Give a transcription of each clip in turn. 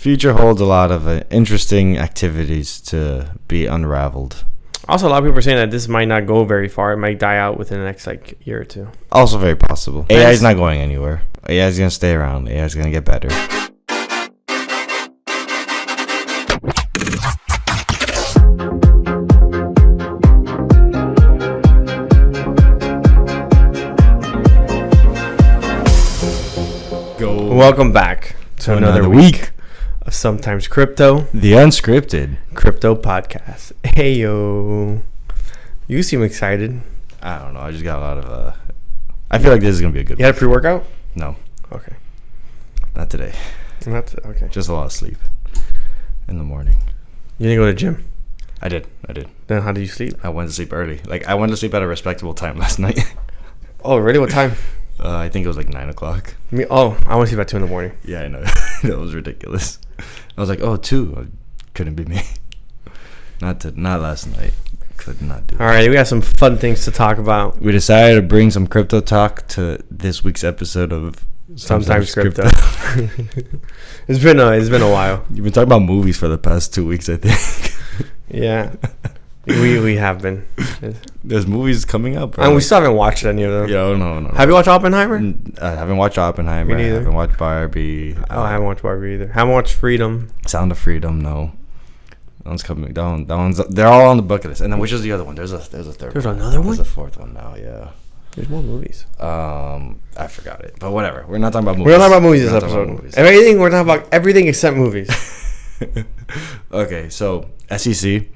future holds a lot of interesting activities to be unraveled. Also, a lot of people are saying that this might not go very far. It might die out within the next year or two. Also very possible. AI is not going anywhere. AI is going to stay around. AI is going to get better. Welcome back to another week of Sometimes Crypto, the unscripted crypto podcast. Ayooo. You seem excited. I don't know. I just got a lot of. I feel like this is gonna be a good. You had a pre-workout? No. Okay. Not today. Okay. Just a lot of sleep in the morning. You didn't go to the gym? I did. Then how did you sleep? I went to sleep early. I went to sleep at a respectable time last night. Oh, really? What time? I think it was 9 o'clock. I went to sleep at 2 in the morning. Yeah, I know. That was ridiculous. I was like, 2. Couldn't be me. Not last night. Could not do it. All right, we got some fun things to talk about. We decided to bring some crypto talk to this week's episode of Sometimes Crypto. It's been a while. You've been talking about movies for the past 2 weeks, I think. Yeah. We have been. There's movies coming up, bro. And we still haven't watched any of them. Yeah, no. Have you watched Oppenheimer? I haven't watched Oppenheimer. Me neither. I haven't watched Barbie. I haven't watched Barbie either. Haven't watched Freedom. Sound of Freedom, no. That one's coming. That one's. They're all on the bucket list. And then which is the other one? There's a third. There's another one. There's a fourth one now. Yeah. There's more movies. I forgot it, but whatever. We're not talking about movies. We're not talking about movies this episode. Everything we're talking about everything except movies. Okay, so SEC.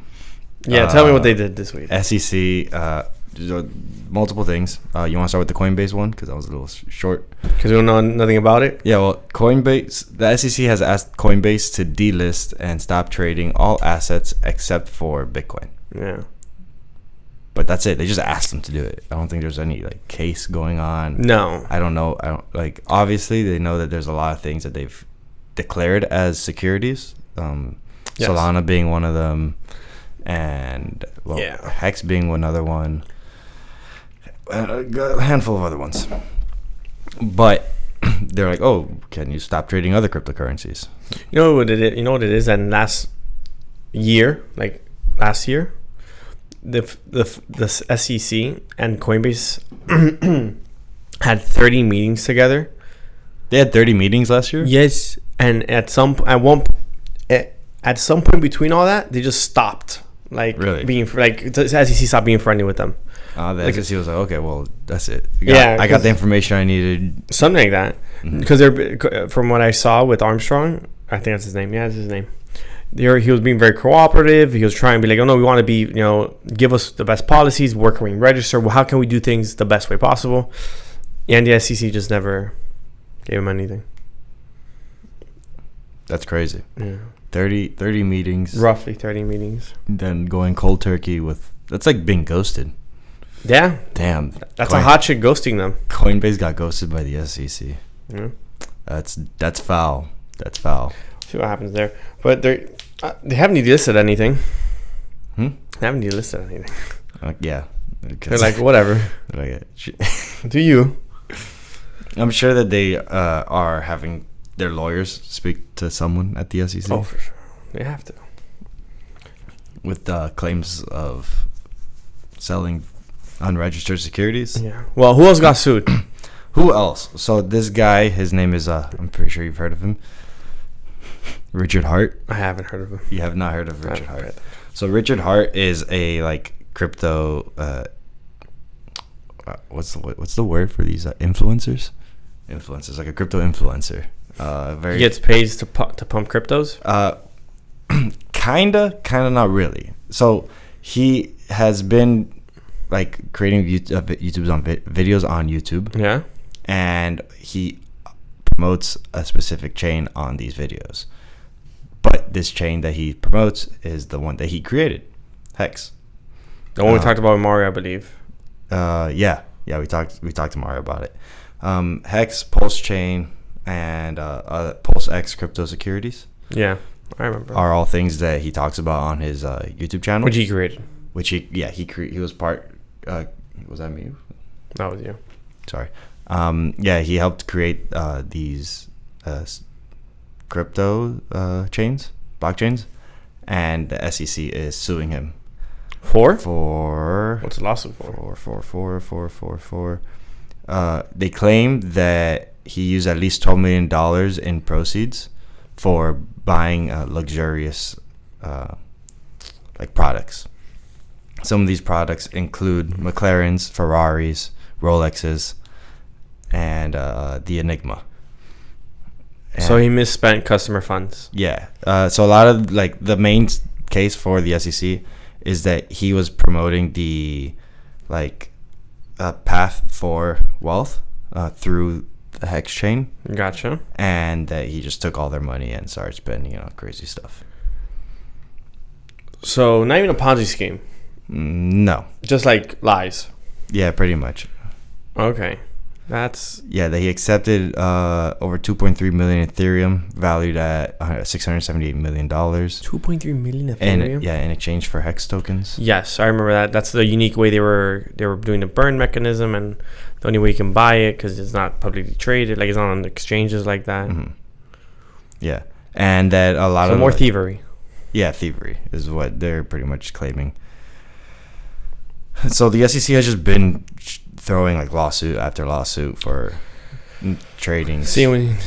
Yeah, tell me what they did this week. SEC, multiple things. You want to start with the Coinbase one? Because that was a little short. Because we don't know nothing about it? Yeah, well, Coinbase, the SEC has asked Coinbase to delist and stop trading all assets except for Bitcoin. Yeah. But that's it. They just asked them to do it. I don't think there's any case going on. No. I don't know. Obviously, they know that there's a lot of things that they've declared as securities. Yes. Solana being one of them. And Hex being another one, and a handful of other ones. But they're like, "Oh, can you stop trading other cryptocurrencies?" You know what it is? You know what it is? And last year, the SEC and Coinbase had 30 meetings together. They had 30 meetings last year. Yes, and at some point between all that, they just stopped. Really? The SEC stopped being friendly with them. The SEC was like, okay, well, that's it. I got the information I needed. Something like that. Because they're, from what I saw with Armstrong, I think that's his name. Yeah, that's his name. He was being very cooperative. He was trying to be like, oh no, we want to be, give us the best policies. Where can we register? How can we do things the best way possible? And the SEC just never gave him anything. That's crazy. Yeah. 30 meetings. Roughly 30 meetings. Then going cold turkey with... That's like being ghosted. Yeah. Damn. That's a hot shit ghosting them. Coinbase got ghosted by the SEC. Yeah. That's foul. That's foul. See what happens there. But they haven't delisted anything. They haven't delisted anything. Yeah. They're like, whatever. Do you? I'm sure that they are having... their lawyers speak to someone at the SEC. Oh, for sure. They have to. With claims of selling unregistered securities. Yeah. Well, who else got sued? Who else? So this guy, his name is, I'm pretty sure you've heard of him. Richard Hart. I haven't heard of him. You have not heard of Richard Hart. So Richard Hart is a crypto, what's the word for these influencers? Influencers, like a crypto influencer. He gets paid to pump cryptos? Kinda not really. So he has been creating videos on YouTube. Yeah. And he promotes a specific chain on these videos. But this chain that he promotes is the one that he created, Hex. The one we talked about with Mario, I believe. Yeah, we talked to Mario about it. Hex, Pulse Chain, and Pulse X crypto securities. Yeah, I remember. Are all things that he talks about on his YouTube channel. Which he created. He was part. Was that me? That was you. Sorry. He helped create these crypto blockchains, and the SEC is suing him for what's the lawsuit for? They claim that he used at least $12 million in proceeds for buying luxurious like products. Some of these products include McLarens, Ferraris, Rolexes, and the Enigma. And so he misspent customer funds. Yeah. So a lot of like the main case for the SEC is that he was promoting the like path for wealth through the hex chain. Gotcha. And that he just took all their money and started spending it on crazy stuff. So not even a Ponzi scheme. No. Just like lies. Yeah, pretty much. Okay. That's... Yeah, that he accepted over 2.3 million Ethereum, valued at $678 million. 2.3 million Ethereum? And, yeah, in exchange for hex tokens. Yes, I remember that. That's the unique way they were doing the burn mechanism, and the only way you can buy it because it's not publicly traded, like it's not on exchanges like that. Mm-hmm. Yeah, and that a lot of... more thievery. Yeah, thievery is what they're pretty much claiming. So the SEC has just been throwing like lawsuit after lawsuit for trading. See, when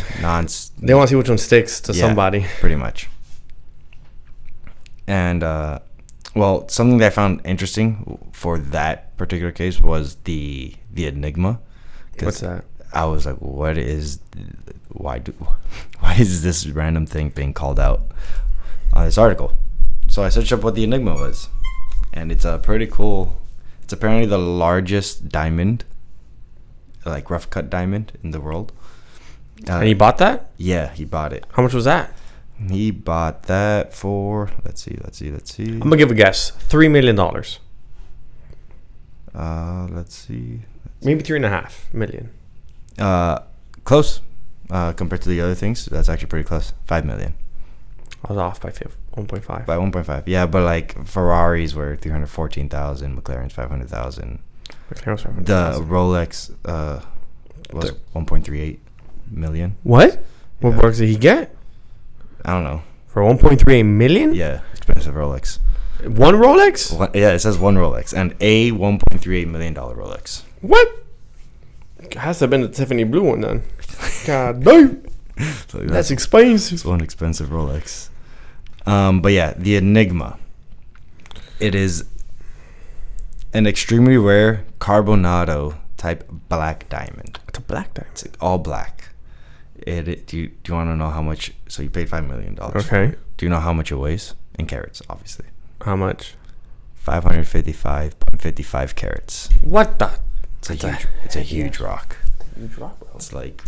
they want to see which one sticks to somebody. Pretty much. And well, something that I found interesting for that particular case was the Enigma. What's that? I was like, why is this random thing being called out on this article? So I searched up what the Enigma was, and it's a pretty cool. It's apparently the largest diamond, like rough cut diamond in the world. And he bought that? Yeah, he bought it. How much was that? He bought that for, let's see. I'm gonna give a guess. $3 million. Let's see. Maybe $3.5 million. Close. Compared to the other things, that's actually pretty close. $5 million. I was off by 1.5. By 1.5, yeah, but like Ferraris were 314,000, McLaren's 500,000. The Rolex was 1.38 million. What? Yeah. What works did he get? I don't know. For 1.38 million? Yeah, expensive Rolex. One Rolex? Yeah, it says one Rolex and a $1.38 million Rolex. What? It has to have been the Tiffany blue one then. God damn. So that's expensive. It's one expensive Rolex. But yeah, the Enigma. It is an extremely rare carbonado type black diamond. It's a black diamond. It's all black. Do you want to know how much? So you paid $5 million. Okay. Do you know how much it weighs in carats? Obviously. How much? 555.55 carats. What the? It's a huge rock. Huge rock, bro. It's like.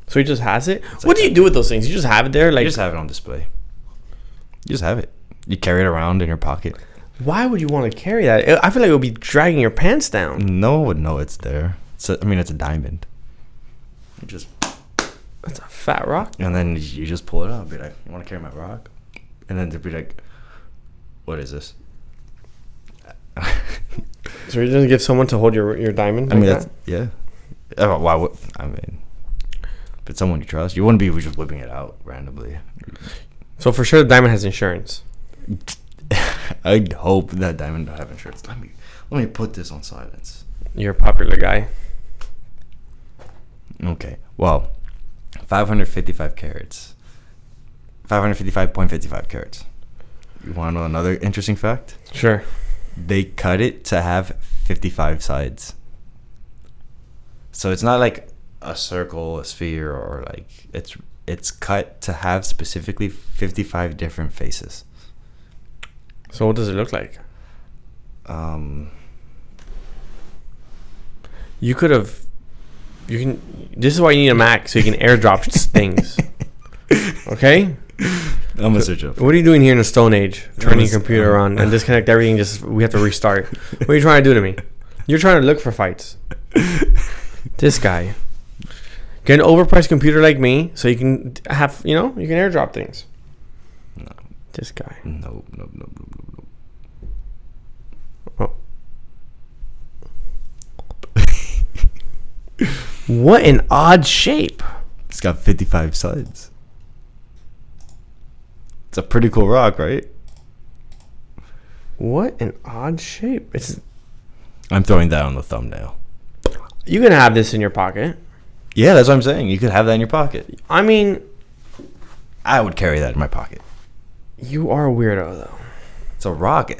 So he just has it? What do you do with those things? You just have it there? Like, you just have it on display. You just have it. You carry it around in your pocket. Why would you want to carry that? I feel like it would be dragging your pants down. No one would know it's there. It's a diamond. That's a fat rock. And then you just pull it out and be like, you want to carry my rock? And then they'd be like, what is this? So you just give someone to hold your diamond? I mean, that's, yeah. Why would, I mean, if it's someone you trust, you wouldn't be just whipping it out randomly. So for sure the diamond has insurance. I'd hope that diamond don't have insurance. Let me put this on silence. You're a popular guy. Okay. Well, 555 carats. 555.55 carats. You want to know another interesting fact? Sure. They cut it to have 55 sides. So it's not like a circle, a sphere, or like it's cut to have specifically 55 different faces. So what does it look like? This is why you need a Mac, so you can airdrop things. Okay? I'm gonna search up. What are you doing here in the Stone Age? Turning your computer on and disconnect everything. We have to restart. What are you trying to do to me? You're trying to look for fights. This guy. Get an overpriced computer like me, so you can have, you can airdrop things. No. This guy. No. Oh. What an odd shape. It's got 55 sides. It's a pretty cool rock, right? What an odd shape. I'm throwing that on the thumbnail. You can have this in your pocket. Yeah, that's what I'm saying. You could have that in your pocket. I mean, I would carry that in my pocket. You are a weirdo, though. It's a rock.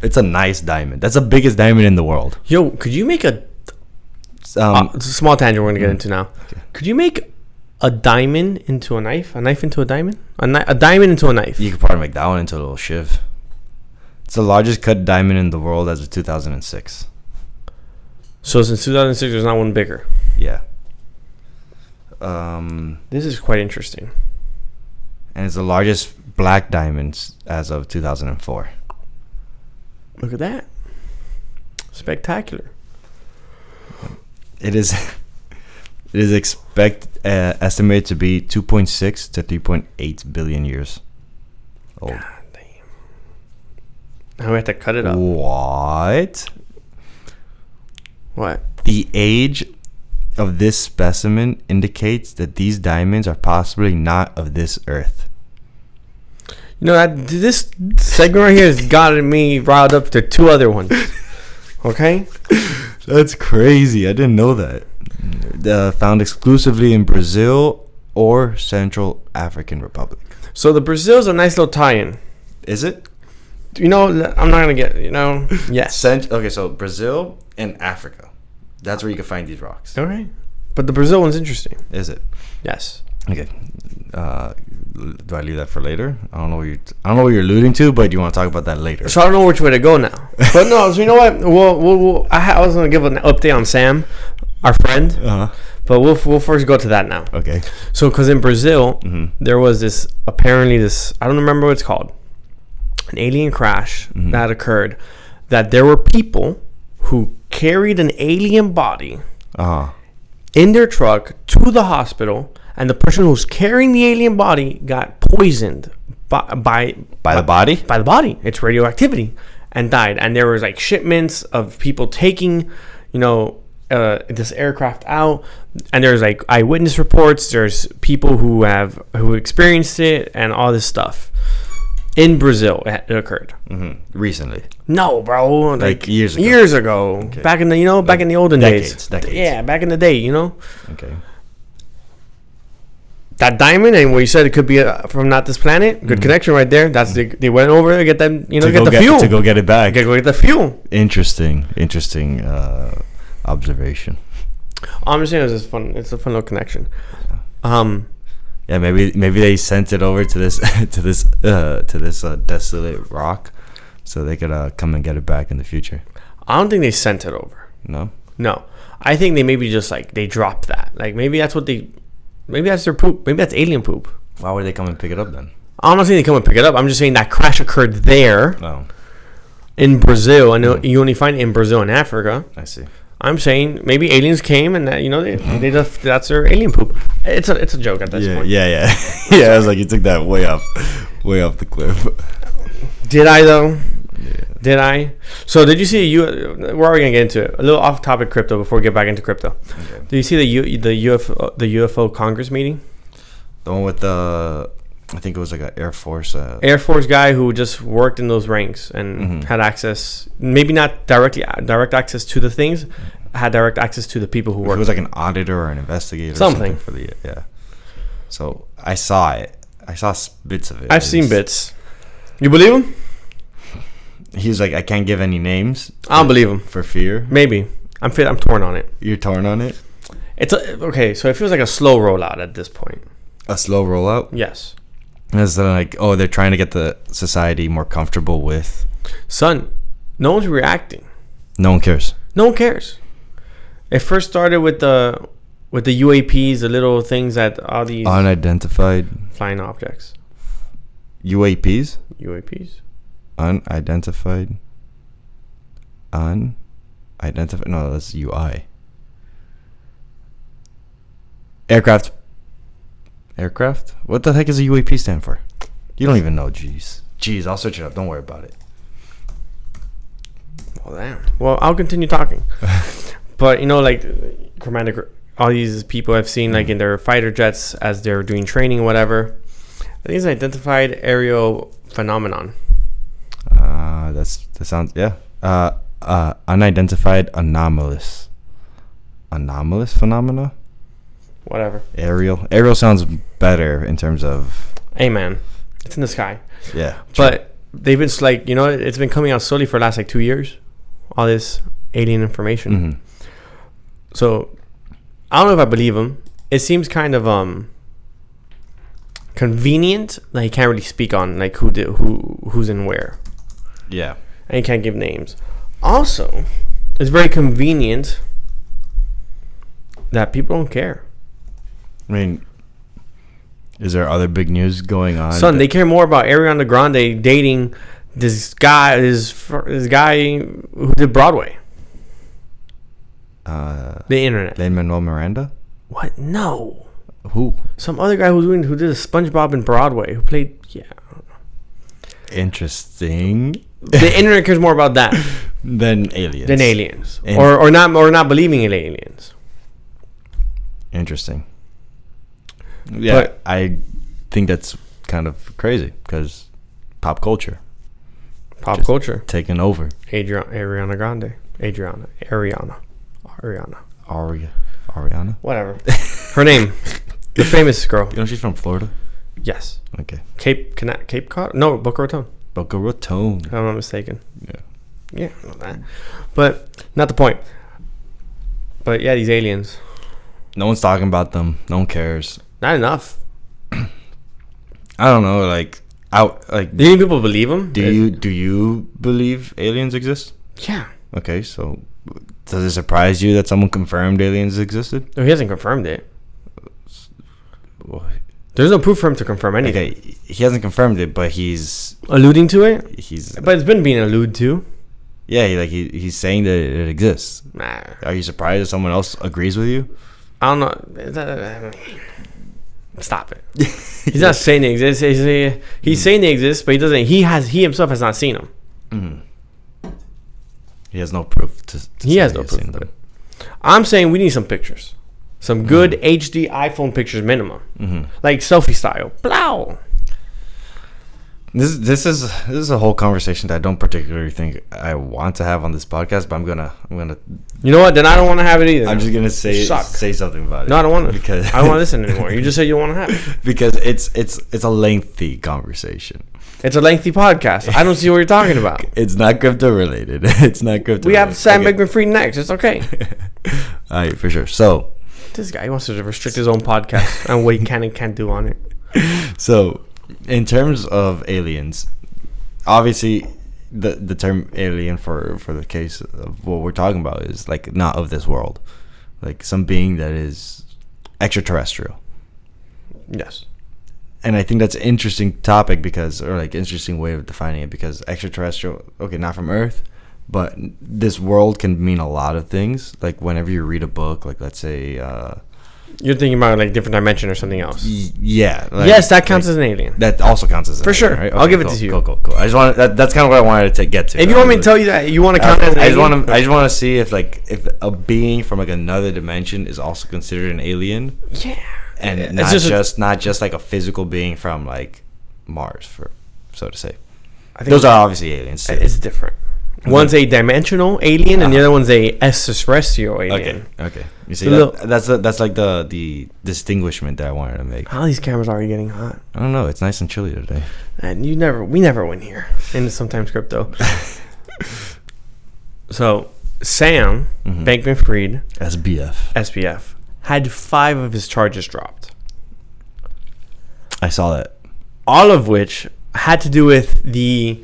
It's a nice diamond. That's the biggest diamond in the world. Yo, could you make it's a small tangent we're going to get into now. Okay. Could you make a diamond into a knife? A knife into a diamond? A diamond into a knife? You could probably make that one into a little shiv. It's the largest cut diamond in the world as of 2006. So since 2006, there's not one bigger. Yeah. This is quite interesting. And it's the largest black diamonds as of 2004. Look at that. Spectacular. It is estimated to be 2.6 to 3.8 billion years old. God damn. Now we have to cut it up. What? The age of this specimen indicates that these diamonds are possibly not of this earth. You know, this segment right here has gotten me riled up to two other ones. Okay? That's crazy. I didn't know that. Found exclusively in Brazil or Central African Republic. So the Brazil's a nice little tie-in. Is it? You know, I'm not going to get, yes. Okay, so Brazil and Africa. That's where you can find these rocks. Okay. But the Brazil one's interesting. Is it? Yes. Okay. Do I leave that for later? I don't know what you're alluding to, but you want to talk about that later. So I don't know which way to go now. But no, so you know what? I was going to give an update on Sam, our friend. Uh-huh. But we'll first go to that now. Okay. So because in Brazil, there was this, apparently this, I don't remember what it's called, an alien crash that occurred, that there were people who carried an alien body in their truck to the hospital, and the person who was carrying the alien body got poisoned by the body? By the body. It's radioactivity, and died. And there was like shipments of people taking, this aircraft out, and there's like eyewitness reports. There's people who experienced it, and all this stuff. In Brazil, it occurred. Recently? No, bro. Like years ago. Years ago. Okay. Back in the, back in the olden days. Decades. Yeah, back in the day, Okay. That diamond, and what you said it could be from not this planet. Good connection right there. That's they went over to get them, get the fuel. To go get it back. Go get the fuel. Interesting observation. I'm just saying it's fun. It's a fun little connection. Yeah, maybe they sent it over to this desolate rock, so they could come and get it back in the future. I don't think they sent it over. No. I think they maybe just they dropped that. Like maybe that's maybe that's their poop. Maybe that's alien poop. Why would they come and pick it up then? I'm not saying they come and pick it up. I'm just saying that crash occurred there. In Brazil. I know you only find it in Brazil and Africa. I see. I'm saying maybe aliens came and that they just that's their alien poop. It's a joke at this point. Yeah. Yeah, I was like, you took that way off the cliff. Did I though? Yeah. Did I? So did you see we're already gonna get into it. A little off topic crypto before we get back into crypto. Okay. Did you see the UFO Congress meeting? The one with I think it was like an Air Force guy who just worked in those ranks and had access, maybe not direct access to the things, had direct access to the people who worked. It was like an auditor or an investigator. Something. For the So I saw it. I saw bits of it. I've seen bits. You believe him? He's like, I can't give any names. I don't believe him for fear. Maybe I'm torn on it. You're torn on it. It's okay. So it feels like a slow rollout at this point. A slow rollout. Yes. It's like, they're trying to get the society more comfortable with. Son, no one's reacting. No one cares. No one cares. It first started with the UAPs, the little things that all these unidentified flying objects. UAPs. Unidentified. No, that's UI. Aircraft. What the heck does a UAP stand for? You don't even know. Jeez, I'll search it up. Don't worry about it. Well, damn. Well, I'll continue talking. But Commander, all these people I've seen in their fighter jets as they're doing training or whatever, I think it's an identified aerial phenomenon. That sounds unidentified anomalous phenomena. Whatever. Aerial sounds better in terms of. Hey man, it's in the sky. Yeah, but they've been like, it's been coming out slowly for the last like 2 years. All this alien information. Mm-hmm. So I don't know if I believe him. It seems kind of convenient that he can't really speak on like who's in where. Yeah, and he can't give names. Also, it's very convenient that people don't care. I mean, is there other big news going on? Son, they care more about Ariana Grande dating this guy who did Broadway. The internet. Lin-Manuel Miranda? What? No. Who? Some other guy who did a SpongeBob in Broadway who played. Yeah. Interesting. The internet cares more about that than aliens. or not believing in aliens. Interesting. Yeah, but I think that's kind of crazy because pop culture taking over. Ariana Grande. Ariana. Whatever. Her name, the famous girl. She's from Florida. Yes. Okay. Cape Cod? No, Boca Raton. Boca Raton. If I'm not mistaken. Yeah. Yeah, I know that. But not the point. But yeah, these aliens. No one's talking about them. No one cares. Not enough. I don't know. Do you think people believe them? Do you believe aliens exist? Yeah. Okay, so does it surprise you that someone confirmed aliens existed? No, he hasn't confirmed it. Well, there's no proof for him to confirm anything. Okay, he hasn't confirmed it, but he's alluding to it. But it's been being alluded to. Yeah, he's saying that it exists. Nah. Are you surprised that someone else agrees with you? I don't know. Stop it. He's not saying they exist. He's saying they exist, but he doesn't. He himself has not seen them. Mm-hmm. He has no proof. He has no proof of it. I'm saying we need some pictures. Some good HD iPhone pictures minimum. Mm-hmm. Like selfie style. Blow. This is a whole conversation that I don't particularly think I want to have on this podcast, but I'm gonna. You know what? Then I don't want to have it either. I'm just gonna say something about it. No, I don't want to. Because I don't want to listen anymore. You just said you want to have it. Because it's a lengthy conversation. It's a lengthy podcast. I don't see what you're talking about. It's not crypto related. It's not crypto. We have Sam Bankman-Fried next. It's okay. All right, for sure. So this guy wants to restrict his own podcast and what he can and can't do on it. So, in terms of aliens, obviously the term alien for the case of what we're talking about is like not of this world, like some being that is extraterrestrial. Yes. And I think that's an interesting topic interesting way of defining it, because extraterrestrial, okay, not from Earth, but this world can mean a lot of things. Like whenever you read a book, like let's say you're thinking about like different dimension or something else. Yeah. Yes, that counts as an alien. That also counts as an alien, sure. Right? Okay, I'll give it to you. Cool. I just want that's kind of what I wanted to get to. If you want me to tell you that you want to count as an alien, I just want to see if a being from like another dimension is also considered an alien. Yeah. And not just like a physical being from like Mars, so to say. I think those are obviously aliens too. It's different. One's a dimensional alien, and the other one's a extraterrestrial alien. Okay. You see, that's like the distinguishment that I wanted to make. How these cameras are getting hot? I don't know. It's nice and chilly today. And we never win here in Sometimes Crypto. So Sam Bankman-Fried, SBF, had 5 of his charges dropped. I saw that. All of which had to do with the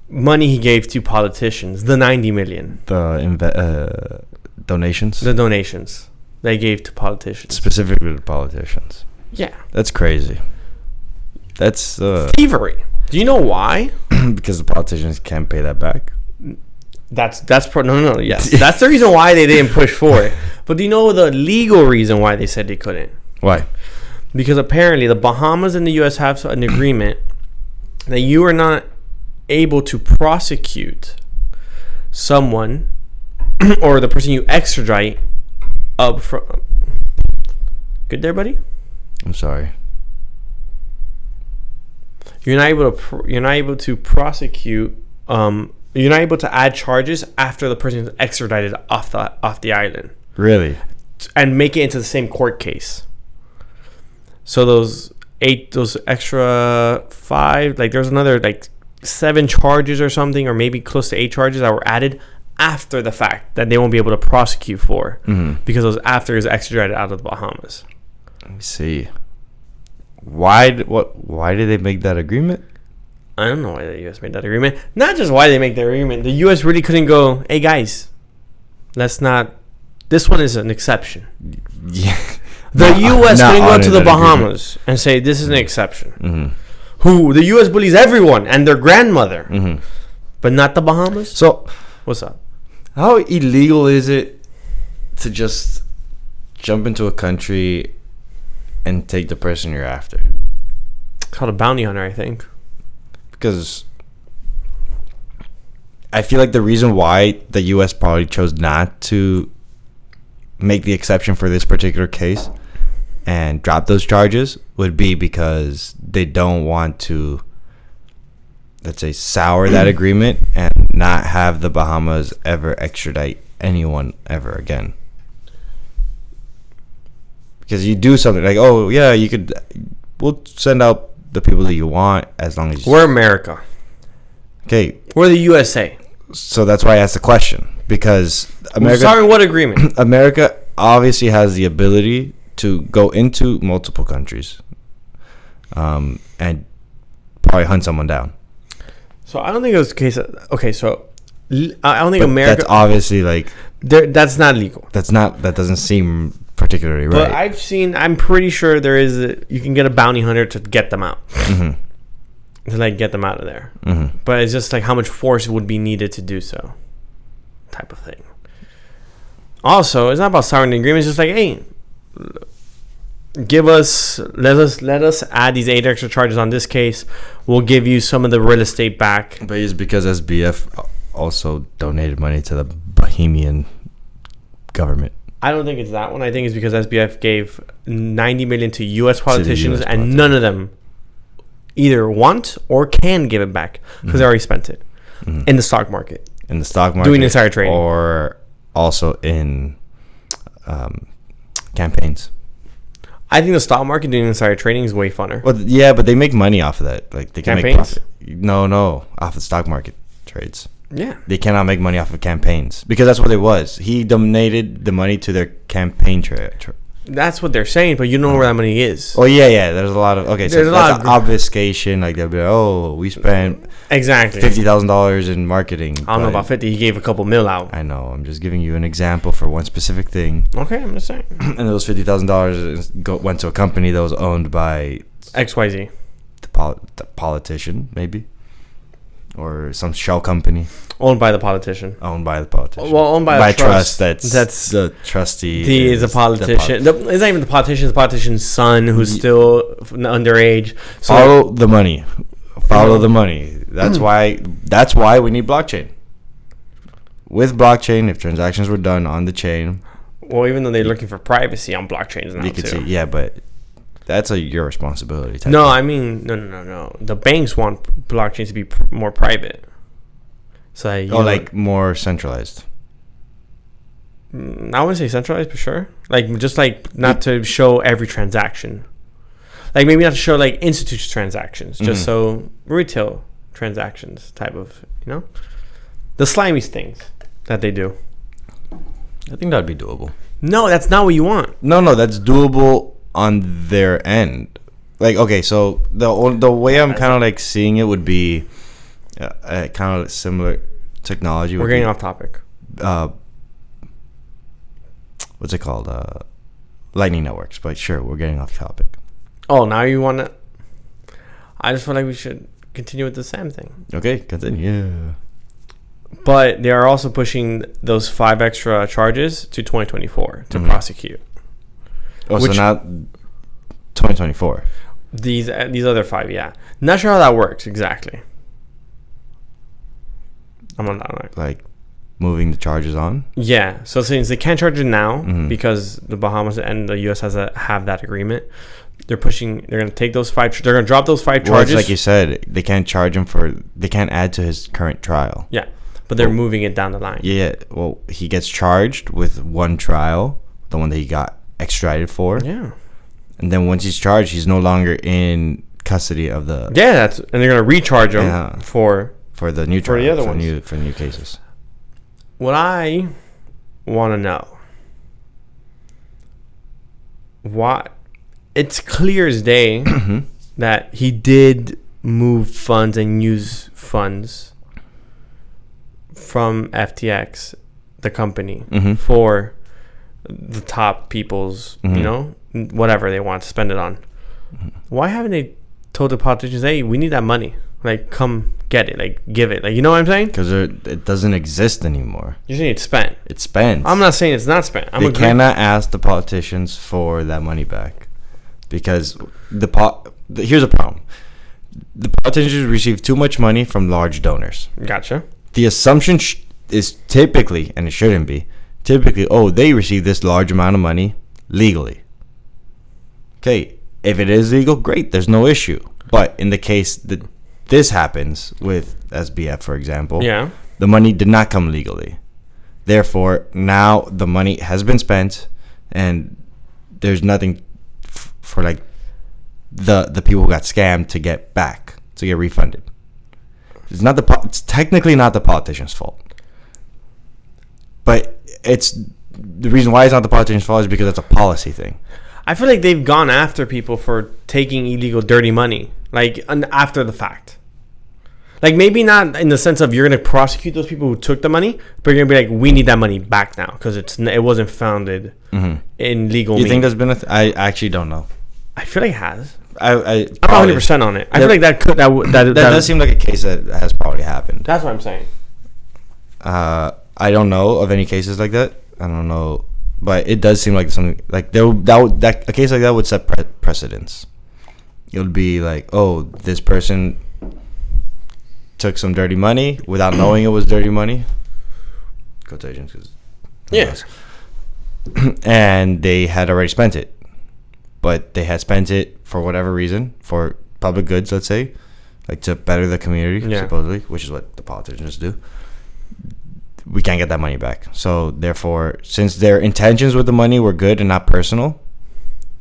money he gave to politicians, the 90 million. The donations? The donations they gave to politicians. Specifically to politicians. Yeah. That's crazy. That's thievery. Do you know why? Because the politicians can't pay that back. Yes. That's the reason why they didn't push for it. But do you know the legal reason why they said they couldn't? Why? Because apparently the Bahamas and the U.S. have an agreement that you are not able to prosecute someone or the person you extradite up from. Good there, buddy? I'm sorry. you're not able to prosecute. You're not able to add charges after the person is extradited off the island. Really? And make it into the same court case. So those extra 5, like there's another like 7 charges or something, or maybe close to 8 charges that were added after the fact that they won't be able to prosecute for, because those after is extradited out of the Bahamas. Let me see. Why did they make that agreement? I don't know why the U.S. made that agreement. Not just why they make the agreement. The U.S. really couldn't go, hey guys, let's not. This one is an exception. Yeah. The U.S. couldn't go to the Bahamas and say this is an exception. Who the U.S. bullies everyone and their grandmother, but not the Bahamas. So, what's up? How illegal is it to just jump into a country and take the person you're after? It's called a bounty hunter, I think. Because I feel like the reason why the U.S. probably chose not to make the exception for this particular case and drop those charges would be because they don't want to, let's say, sour that agreement and not have the Bahamas ever extradite anyone ever again. Because you do something like, oh yeah, we'll send out the people that you want as long as we're America. Okay, we're the USA. So that's why I asked the question, because America. Sorry, what agreement? America obviously has the ability to go into multiple countries, and probably hunt someone down. So I don't think it was the case. Okay, so I don't think America. That's obviously like that's not legal. That doesn't seem particularly right. But I'm pretty sure you can get a bounty hunter to get them out. To like get them out of there. But it's just like how much force would be needed to do so, type of thing. Also, it's not about souring the agreement. It's just like, hey, let us add these 8 extra charges on this case. We'll give you some of the real estate back. But it's because SBF also donated money to the Bahamian government. I don't think it's that one. I think it's because SBF gave $90 million to U.S. politicians, and none of them either want or can give it back because they already spent it in the stock market. Doing insider trading, or also in campaigns. I think the stock market doing insider trading is way funner. Well, yeah, but they make money off of that. Like they can campaigns? Make profit. No, off of stock market trades. Yeah, they cannot make money off of campaigns because that's what it was. He donated the money to their campaign trade. That's what they're saying, but you know where that money is. Oh yeah. There's a lot of there's a lot of obfuscation. Like they'll be like, oh, we spent exactly $50,000 in marketing. I don't know about 50. He gave a couple mil out. I know. I'm just giving you an example for one specific thing. Okay, I'm just saying. And those $50,000 went to a company that was owned by XYZ, the politician, maybe. Or some shell company. Owned by the politician. Well, owned by a trust. That's the trustee. He is a politician. It's not even the politician. It's the politician's son who's still underage. So follow the money. That's why we need blockchain. With blockchain, if transactions were done on the chain. Well, even though they're looking for privacy on blockchains now, you could see, yeah, but that's your responsibility. No, I mean, no. The banks want blockchains to be more private. So like more centralized. I wouldn't say centralized, for sure. Like just like not to show every transaction. Like maybe not to show like institutional transactions, just so retail transactions type of, the slimy things that they do. I think that'd be doable. No, that's not what you want. No, that's doable on their end. Like, okay, so the way I'm kind of like seeing it would be kind of similar technology. We're getting off topic. What's it called? Lightning networks. But sure, we're getting off topic. Oh, now you want to... I just feel like we should continue with the SAM thing. Okay, continue. Yeah. But they are also pushing those 5 extra charges to 2024 to prosecute. Oh, so not 2024. These other 5, yeah. Not sure how that works exactly. I'm not like moving the charges on. Yeah. So since they can't charge it now because the Bahamas and the U.S. have that agreement, They're pushing. They're gonna take those 5. They're gonna drop those 5 Well, charges. it's like you said, they can't charge him for. They can't add to his current trial. Yeah, but they're moving it down the line. Yeah. Well, he gets charged with one trial, the one that he got extradited for. Yeah. And then once he's charged, he's no longer in custody of the. Yeah, and they're gonna recharge him for the new trial, for the other ones. for new cases. What I want to know, why it's clear as day that he did move funds and use funds from FTX, the company, for the top people's, whatever they want to spend it on. Why haven't they told the politicians, hey, we need that money? Like, come get it. Like, give it. Like, you know what I'm saying? Because it doesn't exist anymore. You're saying it's spent. It's spent. I'm not saying it's not spent. They cannot ask the politicians for that money back. Because here's a problem. The politicians receive too much money from large donors. Gotcha. The assumption is typically, and it shouldn't be, they receive this large amount of money legally. Okay, if it is legal, great, there's no issue. But in the case that this happens with SBF, for example, the money did not come legally. Therefore, now the money has been spent, and there's nothing for like the people who got scammed to get back, to get refunded. It's technically not the politician's fault, but it's the reason why it's not the politician's fault is because it's a policy thing. I feel like they've gone after people for taking illegal, dirty money, like after the fact. Like, maybe not in the sense of you're going to prosecute those people who took the money, but you're going to be like, we need that money back now because it wasn't founded in legal means. You think there's been I actually don't know. I feel like it has. I'm 100% on it. I feel like that does seem like a case that has probably happened. That's what I'm saying. I don't know of any cases like that. I don't know, but it does seem like something like a case like that would set precedents. It would be like, oh, this person took some dirty money without knowing it was dirty money. Quotations, because and they had already spent it, but they had spent it for whatever reason, for public goods, let's say, like to better the community, supposedly, which is what the politicians do. We can't get that money back. So therefore, since their intentions with the money were good and not personal,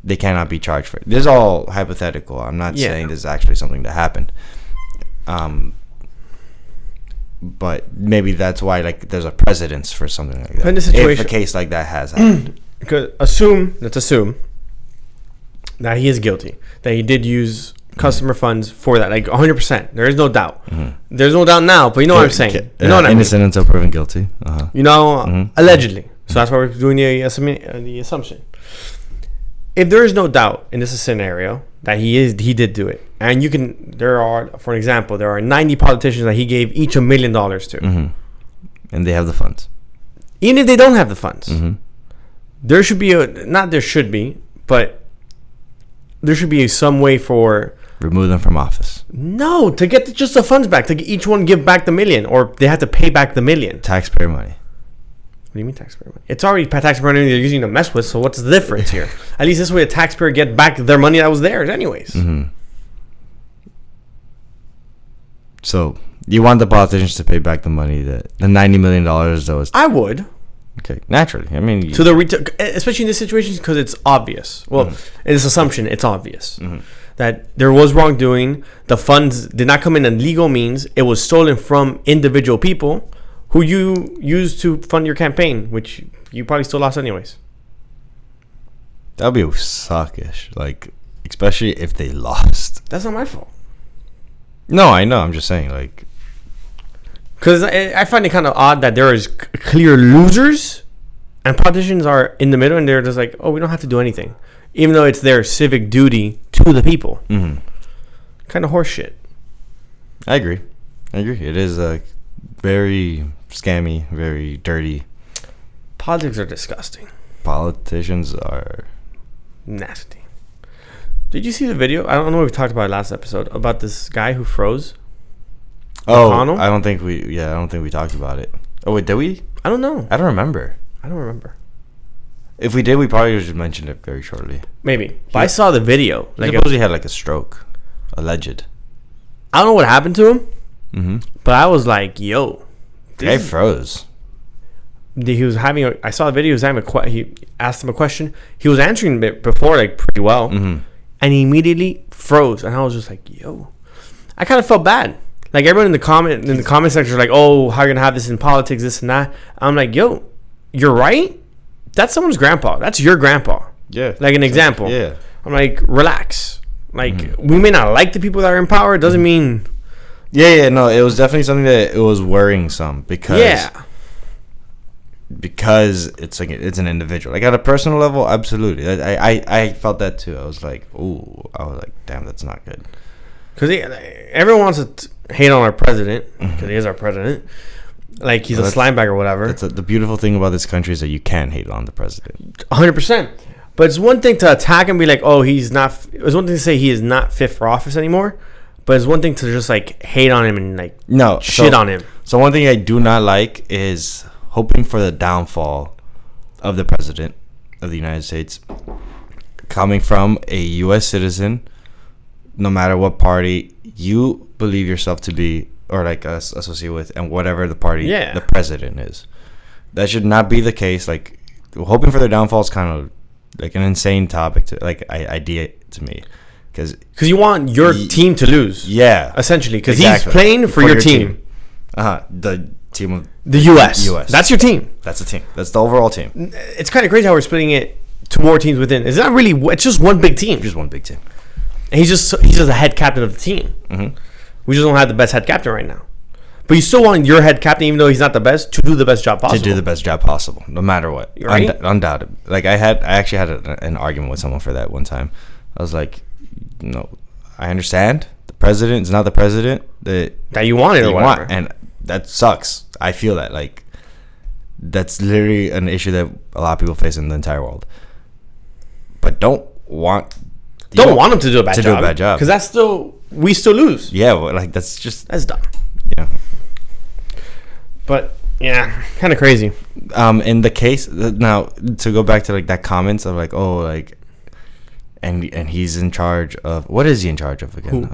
they cannot be charged for it. This is all hypothetical. I'm not saying this is actually something that happened. But maybe that's why there's a precedence for something like that. In the situation, if a case like that has happened. Let's assume that he is guilty, that he did use customer funds for that, like 100%. There is no doubt. There's no doubt now, but you know what I'm saying. You know what I mean? Innocent until proven guilty. Allegedly. So that's why we're doing the assumption. If there is no doubt in this scenario that he did do it, and for example, there are 90 politicians that he gave each $1 million to, and they have the funds. Even if they don't have the funds, there should be but there should be some way for remove them from office. No, to get just the funds back, to each one give back the $1 million, or they have to pay back the $1 million. Taxpayer money. What do you mean taxpayer money? It's already taxpayer money they're using to mess with, so what's the difference here? At least this way the taxpayer get back their money that was theirs anyways. So you want the politicians to pay back the money, the $90 million that was... I would. Okay, naturally. I mean... To the especially in this situation, because it's obvious. Well, in this assumption, it's obvious. That there was wrongdoing. The funds did not come in legal means. It was stolen from individual people who you used to fund your campaign, which you probably still lost anyways. That would be suckish. Especially if they lost. That's not my fault. No, I know. I'm just saying, because I find it kind of odd that there is clear losers and politicians are in the middle and they're just like, oh, we don't have to do anything. Even though it's their civic duty to the people. Kind of horse shit. I agree. It is very scammy, very dirty. Politics are disgusting. Politicians are nasty. Did you see the video? I don't know if we talked about it last episode about this guy who froze. Oh, McConnell? I don't think we talked about it. Oh wait, did we? I don't know. I don't remember. If we did, we probably just mentioned it very shortly. Maybe. But I saw the video. Like, supposedly had like a stroke. Alleged. I don't know what happened to him. Mm-hmm. But I was like, yo. The guy froze. He was having I saw the video. He was having he asked him a question. He was answering it before, like, pretty well. Mm-hmm. And he immediately froze. And I was just like, yo. I kind of felt bad. Like, everyone in the comment section was like, oh, how are you going to have this in politics, this and that? I'm like, yo, you're right. That's someone's grandpa. That's your grandpa. Yeah. Like an example. Yeah. I'm like, relax. Like, we may not like the people that are in power. It doesn't mean. Yeah. No, it was definitely something that it was worrying some because. Yeah. Because it's like it's an individual. Like, at a personal level, absolutely. I felt that too. I was like, ooh. I was like, damn, that's not good. Because everyone wants to hate on our president because he is our president. Like, he's a slime bag or whatever. The beautiful thing about this country is that you can hate on the president. 100%. But it's one thing to attack and be like, oh, he's not. It's one thing to say he is not fit for office anymore. But it's one thing to just, like, hate on him and, like, shit on him. So one thing I do not like is hoping for the downfall of the president of the United States coming from a U.S. citizen, no matter what party you believe yourself to be or like us associate with, and whatever the party the president is. That should not be the case. Like, hoping for their downfall is kind of like an insane topic to idea to me, because you want your team to lose. Yeah, essentially, because he's playing for your team. The team of the U.S. That's your team. That's the team. That's the overall team. It's kind of crazy how we're splitting it to more teams within. It's not really. It's just one big team. Just one big team. And he's just the head captain of the team. Mm-hmm. We just don't have the best head captain right now. But you still want your head captain, even though he's not the best, to do the best job possible. To do the best job possible, no matter what. Right? Undoubted. Like, I actually had an argument with someone for that one time. I was like, no, I understand. The president is not the president that you wanted or whatever. And that sucks. I feel that. Like, that's literally an issue that a lot of people face in the entire world. But don't want him to do a bad job. Because we still lose. Yeah, well, like, that's dumb. Yeah. But yeah, kind of crazy. In the case now, to go back to like that comments of like, oh, like, and he's in charge of, what is he in charge of again?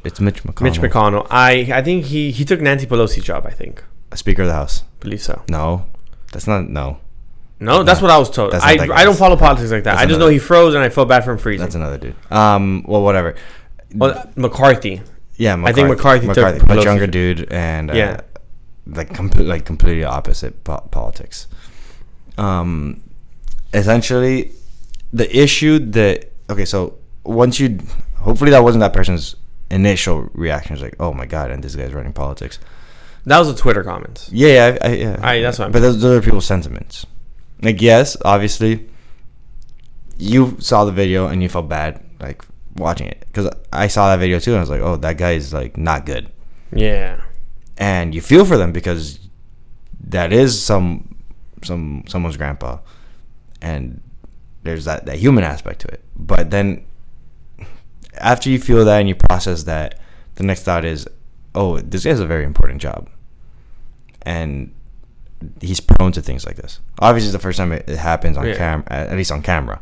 It's Mitch McConnell. Mitch McConnell. I think he took Nancy Pelosi's job. I think. Speaker of the House. Believe so. No, that's not. No, that's what I was told. I don't follow politics like that. I just know he froze and I felt bad for him freezing. That's another dude. Well, whatever. Well, McCarthy. Yeah, I think McCarthy took much younger dude, and completely opposite politics. Essentially, the issue that so once hopefully that wasn't that person's initial reaction. It's like, oh my god, and this guy's running politics. That was the Twitter comments. Yeah. That's what. But those are people's sentiments. Like, yes, obviously, you saw the video and you felt bad, like, watching it, because I saw that video too and I was like, oh, that guy is like not good. Yeah. And you feel for them because that is someone's grandpa, and there's that human aspect to it. But then after you feel that and you process that, the next thought is, oh, this guy has a very important job, and he's prone to things like this. Obviously, it's the first time it happens on camera, at least on camera.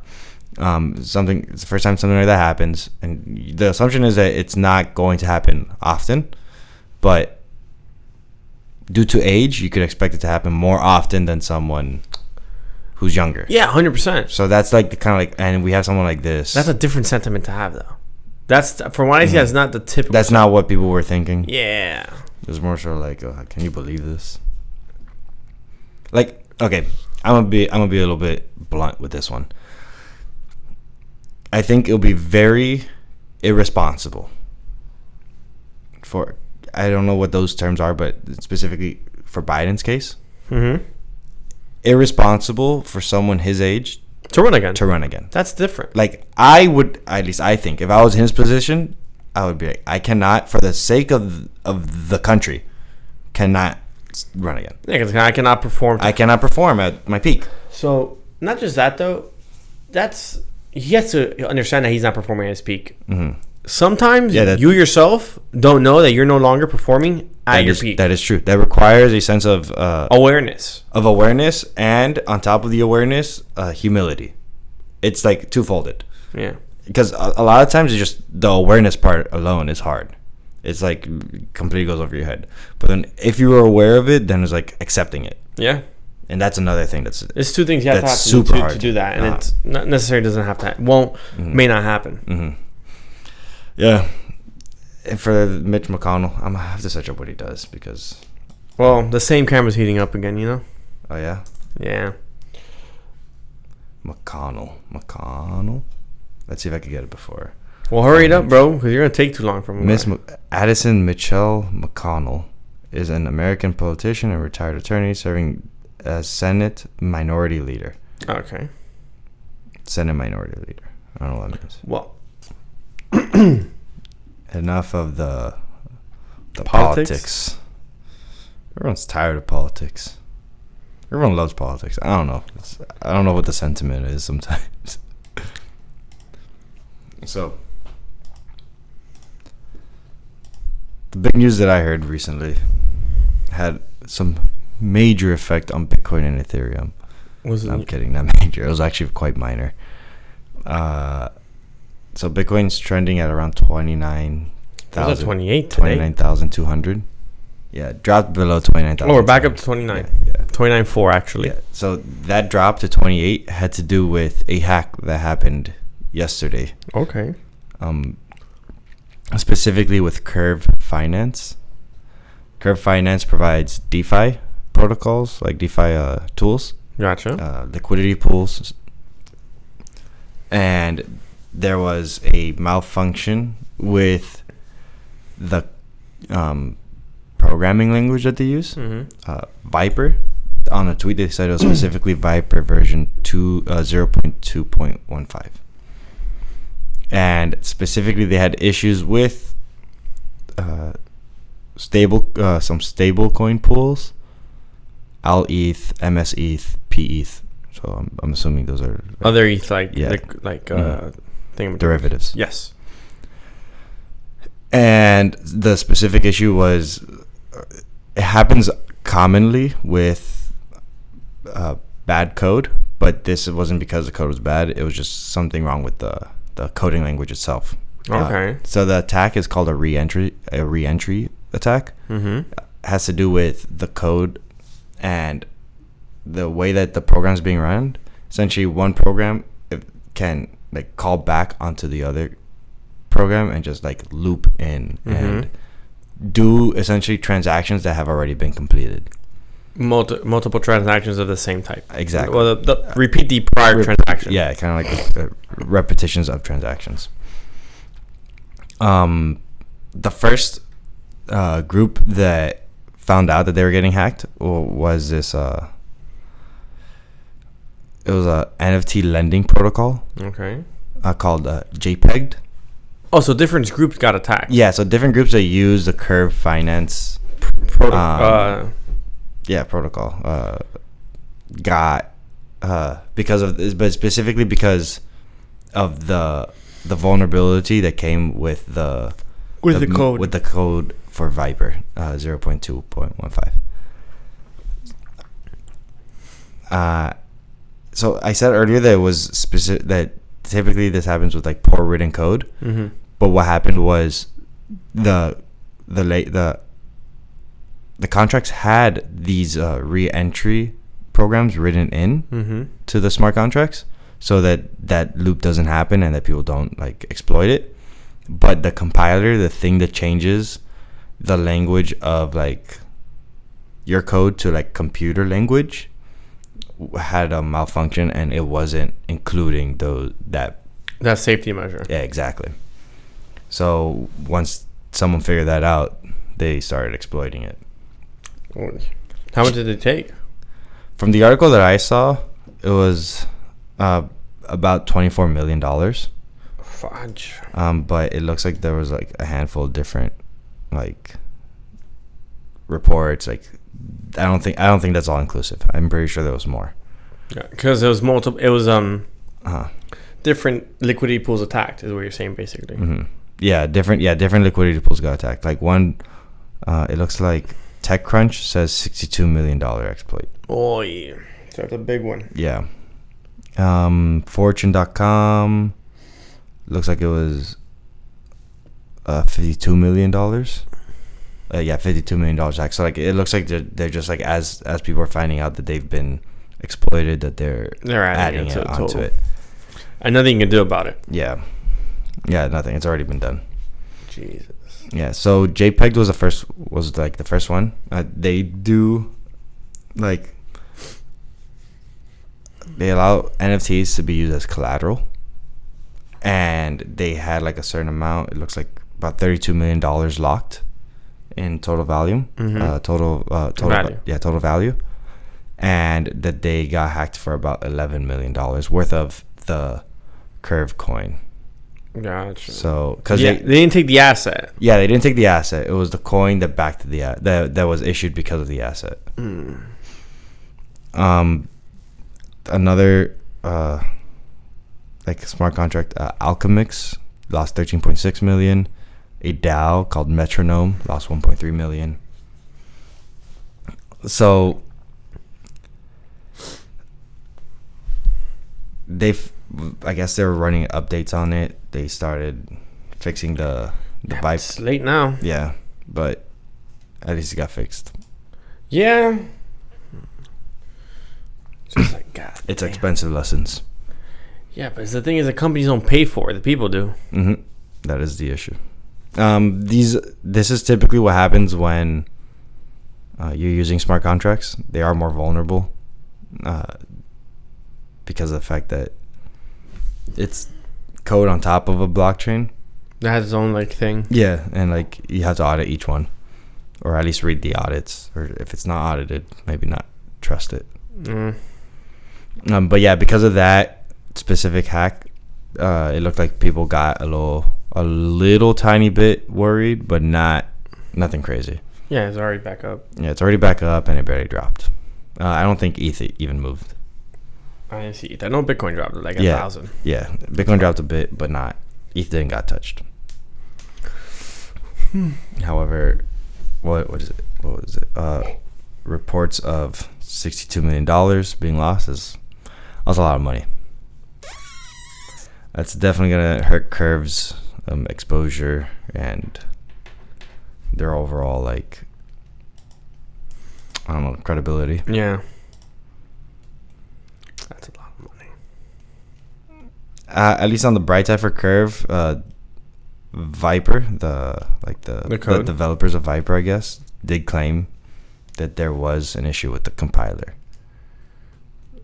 It's the first time something like that happens, and the assumption is that it's not going to happen often, but due to age, you could expect it to happen more often than someone who's younger. Yeah, 100%. So that's like the kind of like, and we have someone like this. That's a different sentiment to have, though. That's, from what I see, that's not the typical. That's not what people were thinking. Yeah. It was more so like, oh, can you believe this? Like, okay, I'm gonna be a little bit blunt with this one. I think it'll be very irresponsible for, I don't know what those terms are, but specifically for Biden's case. Mm-hmm. Irresponsible for someone his age to run again. That's different. Like, I would, at least I think, if I was in his position, I would be like, I cannot, for the sake of the country, cannot run again. Yeah, because I cannot perform. I cannot perform at my peak. So, not just that, though. He has to understand that he's not performing at his peak. Mm-hmm. sometimes you yourself don't know that you're no longer performing at your peak. That is true. That requires a sense of awareness. And on top of the awareness, humility. It's like two-folded. Yeah. Because a lot of times it's just the awareness part alone is hard. It's like completely goes over your head. But then if you are aware of it, then it's like accepting it. Yeah. And that's another thing it's two things you have to do that, and it's not necessarily doesn't have to may not happen. Mm-hmm. Yeah. And for Mitch McConnell, I'm gonna have to search up what he does because the same camera's heating up again, you know. Oh yeah. Yeah. McConnell. Let's see if I can get it before. Well, hurry it up, bro, because you're gonna take too long from Miss Addison Michelle McConnell is an American politician and retired attorney serving as Senate Minority Leader. Okay. Senate Minority Leader. I don't know what that means. Well, enough of the politics. Everyone's tired of politics. Everyone loves politics. I don't know. I don't know what the sentiment is sometimes. So, the big news that I heard recently had some major effect on Bitcoin and Ethereum. I'm kidding, not major. It was actually quite minor. So Bitcoin's trending at around 29,000. 29,200. Yeah, dropped below 29,000. Oh, we're back up to 29. Yeah. 29.4 actually. Yeah. So that drop to 28 had to do with a hack that happened yesterday. Okay. Specifically with Curve Finance. Curve Finance provides DeFi protocols, like DeFi tools. Gotcha. Liquidity pools. And there was a malfunction with the programming language that they use. Mm-hmm. Viper. On a tweet, they said it was specifically Viper version 0.2.15. And specifically, they had issues with some stable coin pools, ALETH, MSETH, PETH. So I'm assuming those are other ETH derivatives. Yes. And the specific issue was it happens commonly with bad code, but this wasn't because the code was bad. It was just something wrong with the coding language itself. Okay. So the attack is called a re-entry attack. Mm-hmm. It has to do with the code and the way that the program is being run. Essentially, one program can like call back onto the other program and just like loop in and do essentially transactions that have already been completed. Multiple transactions of the same type. Exactly. Well, repeat the prior transaction. Yeah, kind of like repetitions of transactions. The first group that found out that they were getting hacked was this. It was a NFT lending protocol. Okay. Called JPEG. Oh, so different groups got attacked. Yeah, so different groups that use the Curve Finance protocol got because of this, but specifically because of the vulnerability that came with the code for Viper 0.2.15. So I said earlier that it was specific, that typically this happens with like poor written code. Mm-hmm. But what happened was the contracts had these re-entry programs written in to the smart contracts, so that loop doesn't happen and that people don't like exploit it. But the compiler, the thing that changes the language of like your code to like computer language, had a malfunction and it wasn't including that safety measure. Yeah, exactly. So once someone figured that out, they started exploiting it. How much did it take? From the article that I saw, it was about $24 million. Fudge. But it looks like there was like a handful of different like reports. Like I don't think that's all inclusive. I'm pretty sure there was more. Yeah, because it was multiple. It was different liquidity pools attacked. Is what you're saying basically. Mm-hmm. different liquidity pools got attacked. Like one, it looks like TechCrunch says $62 million exploit. Oh yeah, so that's a big one. Yeah. Fortune.com looks like it was $52 million. $52 million hack. So like it looks like they're just like as people are finding out that they've been exploited, that they're adding it onto it. And nothing you can do about it. Yeah, nothing. It's already been done. Jesus. Yeah. So JPEG was the first one. They do like they allow NFTs to be used as collateral, and they had like a certain amount. It looks like about $32 million locked in total value. Total value. Yeah, total value. And that they got hacked for about $11 million worth of the Curve coin. Gotcha. So, because they didn't take the asset. Yeah, they didn't take the asset. It was the coin that backed that was issued because of the asset. Another like smart contract, Alchemix lost 13.6 million. A DAO called Metronome lost 1.3 million. So I guess they were running updates on it. They started fixing the vibe. It's late now. Yeah, but at least it got fixed. Yeah. Just like God. It's expensive lessons. Yeah, but the thing is, the companies don't pay for it. The people do. Mm-hmm. That is the issue. This is typically what happens when you're using smart contracts. They are more vulnerable because of the fact that it's code on top of a blockchain. That has its own like thing. Yeah, and like you have to audit each one, or at least read the audits, or if it's not audited, maybe not trust it. But yeah, because of that specific hack, it looked like people got a little tiny bit worried, but nothing crazy. Yeah, it's already back up. Yeah, it's already back up, and it barely dropped. I don't think ETH even moved. I didn't see ETH. I know Bitcoin dropped like 1,000. Yeah, Bitcoin dropped a bit, but not ETH didn't got touched. However, what is it? What was it? Reports of $62 million being lost that's a lot of money. That's definitely gonna hurt Curve's exposure and their overall like credibility. Yeah, that's a lot of money. At least on the bright side for Curve, Viper, the developers of Viper, I guess, did claim that there was an issue with the compiler.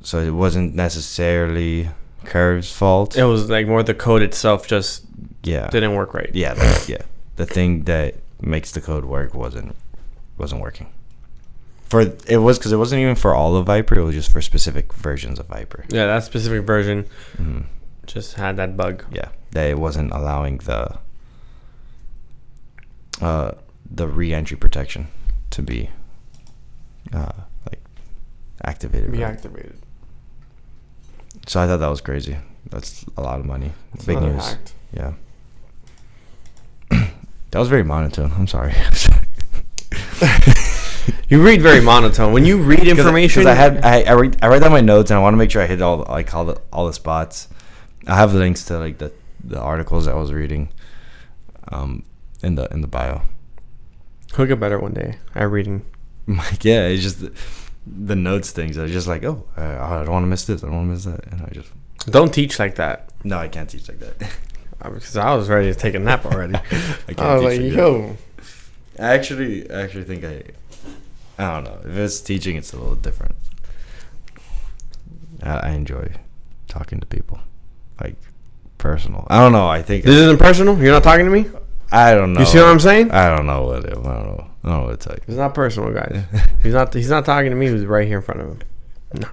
So it wasn't necessarily Curve's fault. It was like more the code itself just didn't work right. Yeah, the thing that makes the code work wasn't working. It wasn't even for all of Viper. It was just for specific versions of Viper. Yeah, that specific version just had that bug. Yeah, that it wasn't allowing the re-entry protection to be activated. Reactivated. So I thought that was crazy. That's a lot of money. It's big news. Hacked. Yeah. That was very monotone. I'm sorry. You read very monotone. When you read information, because I write down my notes and I want to make sure I hit all the spots. I have links to like the articles I was reading, in the bio. He'll get better one day at reading. Like, yeah, it's just the notes things. I was just like, oh, I don't want to miss this. I don't want to miss that, and I just don't teach like that. No, I can't teach like that. Because I was ready to take a nap already. I can't teach like yo. That. I actually think I don't know. If it's teaching, it's a little different. I enjoy talking to people, like personal. I don't know. I think this isn't personal. You're not talking to me. I don't know. You see what I'm saying? I don't know what it. I don't know what it's like. It's not personal, guys. He's not talking to me. Who's right here in front of him? No.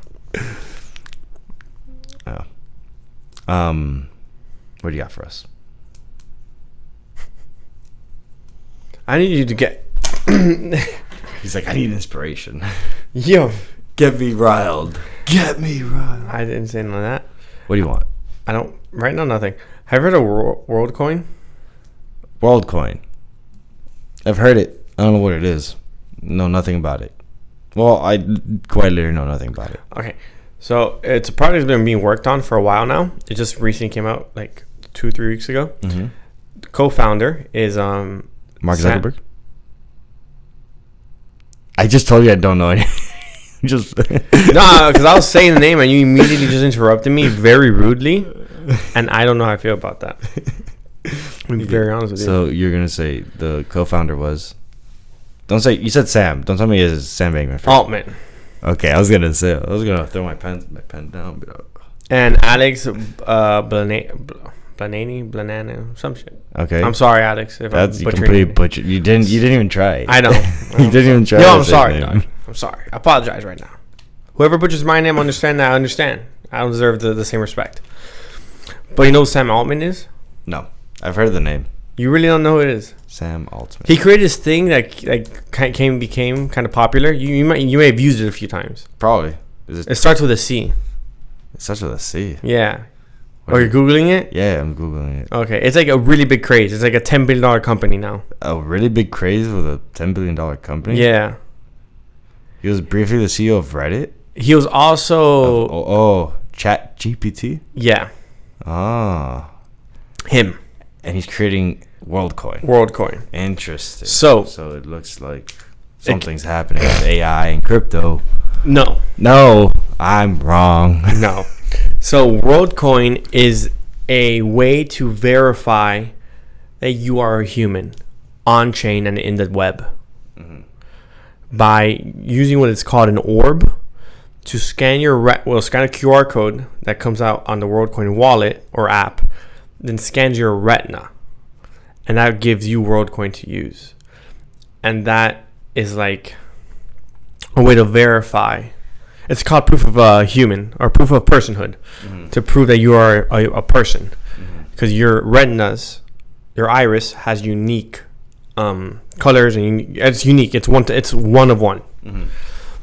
Oh. What do you got for us? I need you to get. He's like, I need inspiration. Yo, get me riled. Get me riled. I didn't say none of that. What do you want? I don't. Right now, nothing. Have you heard of WorldCoin? WorldCoin. I've heard it. I don't know what it is. Know nothing about it. Well, I quite literally know nothing about it. Okay. So it's a project that's been being worked on for a while now. It just recently came out like 2-3 weeks ago. Mm-hmm. The co-founder is Mark Zuckerberg. I just told you I don't know anything. Just no, because I was saying the name and you immediately just interrupted me very rudely, and I don't know how I feel about that. I'm very honest with you. So you're gonna say the co-founder was? Don't say you said Sam. Don't tell me it's Sam Bankman. Altman. Okay, I was gonna throw my pen down. And Alex Blanano, some shit. Okay. I'm sorry, Alex. If That's you completely butchered. You didn't even try. I know. You didn't even try. No, I'm sorry. No, I'm sorry. I apologize right now. Whoever butchers my name, understand that. I understand. I don't deserve the same respect. But you know who Sam Altman is? No, I've heard of the name. You really don't know who it is? Sam Altman. He created this thing that became kind of popular. You may have used it a few times. Probably. It starts with a C. It starts with a C. Yeah. Or you're Googling it? Yeah, I'm Googling it. Okay. It's like a really big craze. It's like a $10 billion company now. A really big craze with a $10 billion company? Yeah. He was briefly the CEO of Reddit? He was also... Chat GPT? Yeah. Ah. Him. And he's creating WorldCoin. WorldCoin. Interesting. So it looks like something's happening with AI and crypto. No, I'm wrong. No. So WorldCoin is a way to verify that you are a human on chain and in the web by using what is called an orb to scan scan a QR code that comes out on the WorldCoin wallet or app, then scans your retina, and that gives you WorldCoin to use. And that is like a way to verify. It's called proof of human or proof of personhood, to prove that you are a person, because your retinas, your iris has unique colors, and it's unique. It's one of one.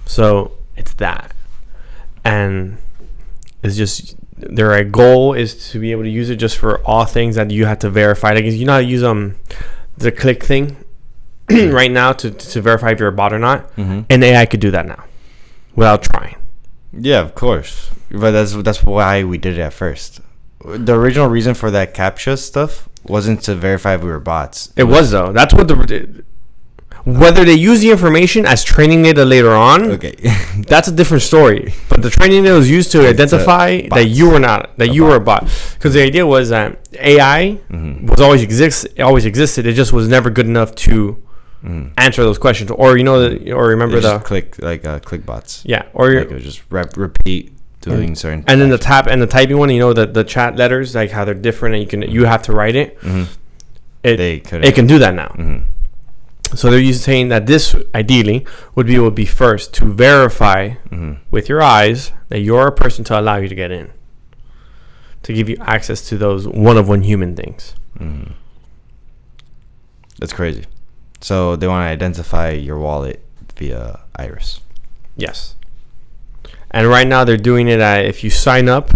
So it's that, and it's just their goal is to be able to use it just for all things that you have to verify. Like, you know how to use the click thing right now to verify if you're a bot or not, and AI could do that now without trying. Yeah, of course, but that's why we did it at first. The original reason for that CAPTCHA stuff wasn't to verify if we were bots. It was though. That's what whether they use the information as training data later on, okay, that's a different story. But the training data was used to identify that you were not, that you were a bot. Because the idea was that AI was always existed. It just was never good enough to answer those questions, or or remember the click bots. Yeah, or it would just repeat doing certain. And then the typing one, the chat letters, like how they're different, and you have to write it. It can do that now. So they're saying that this ideally would be first to verify with your eyes that you're a person to allow you to get in, to give you access to those one of one human things. That's crazy. So they want to identify your wallet via iris. Yes. And right now they're doing it if you sign up,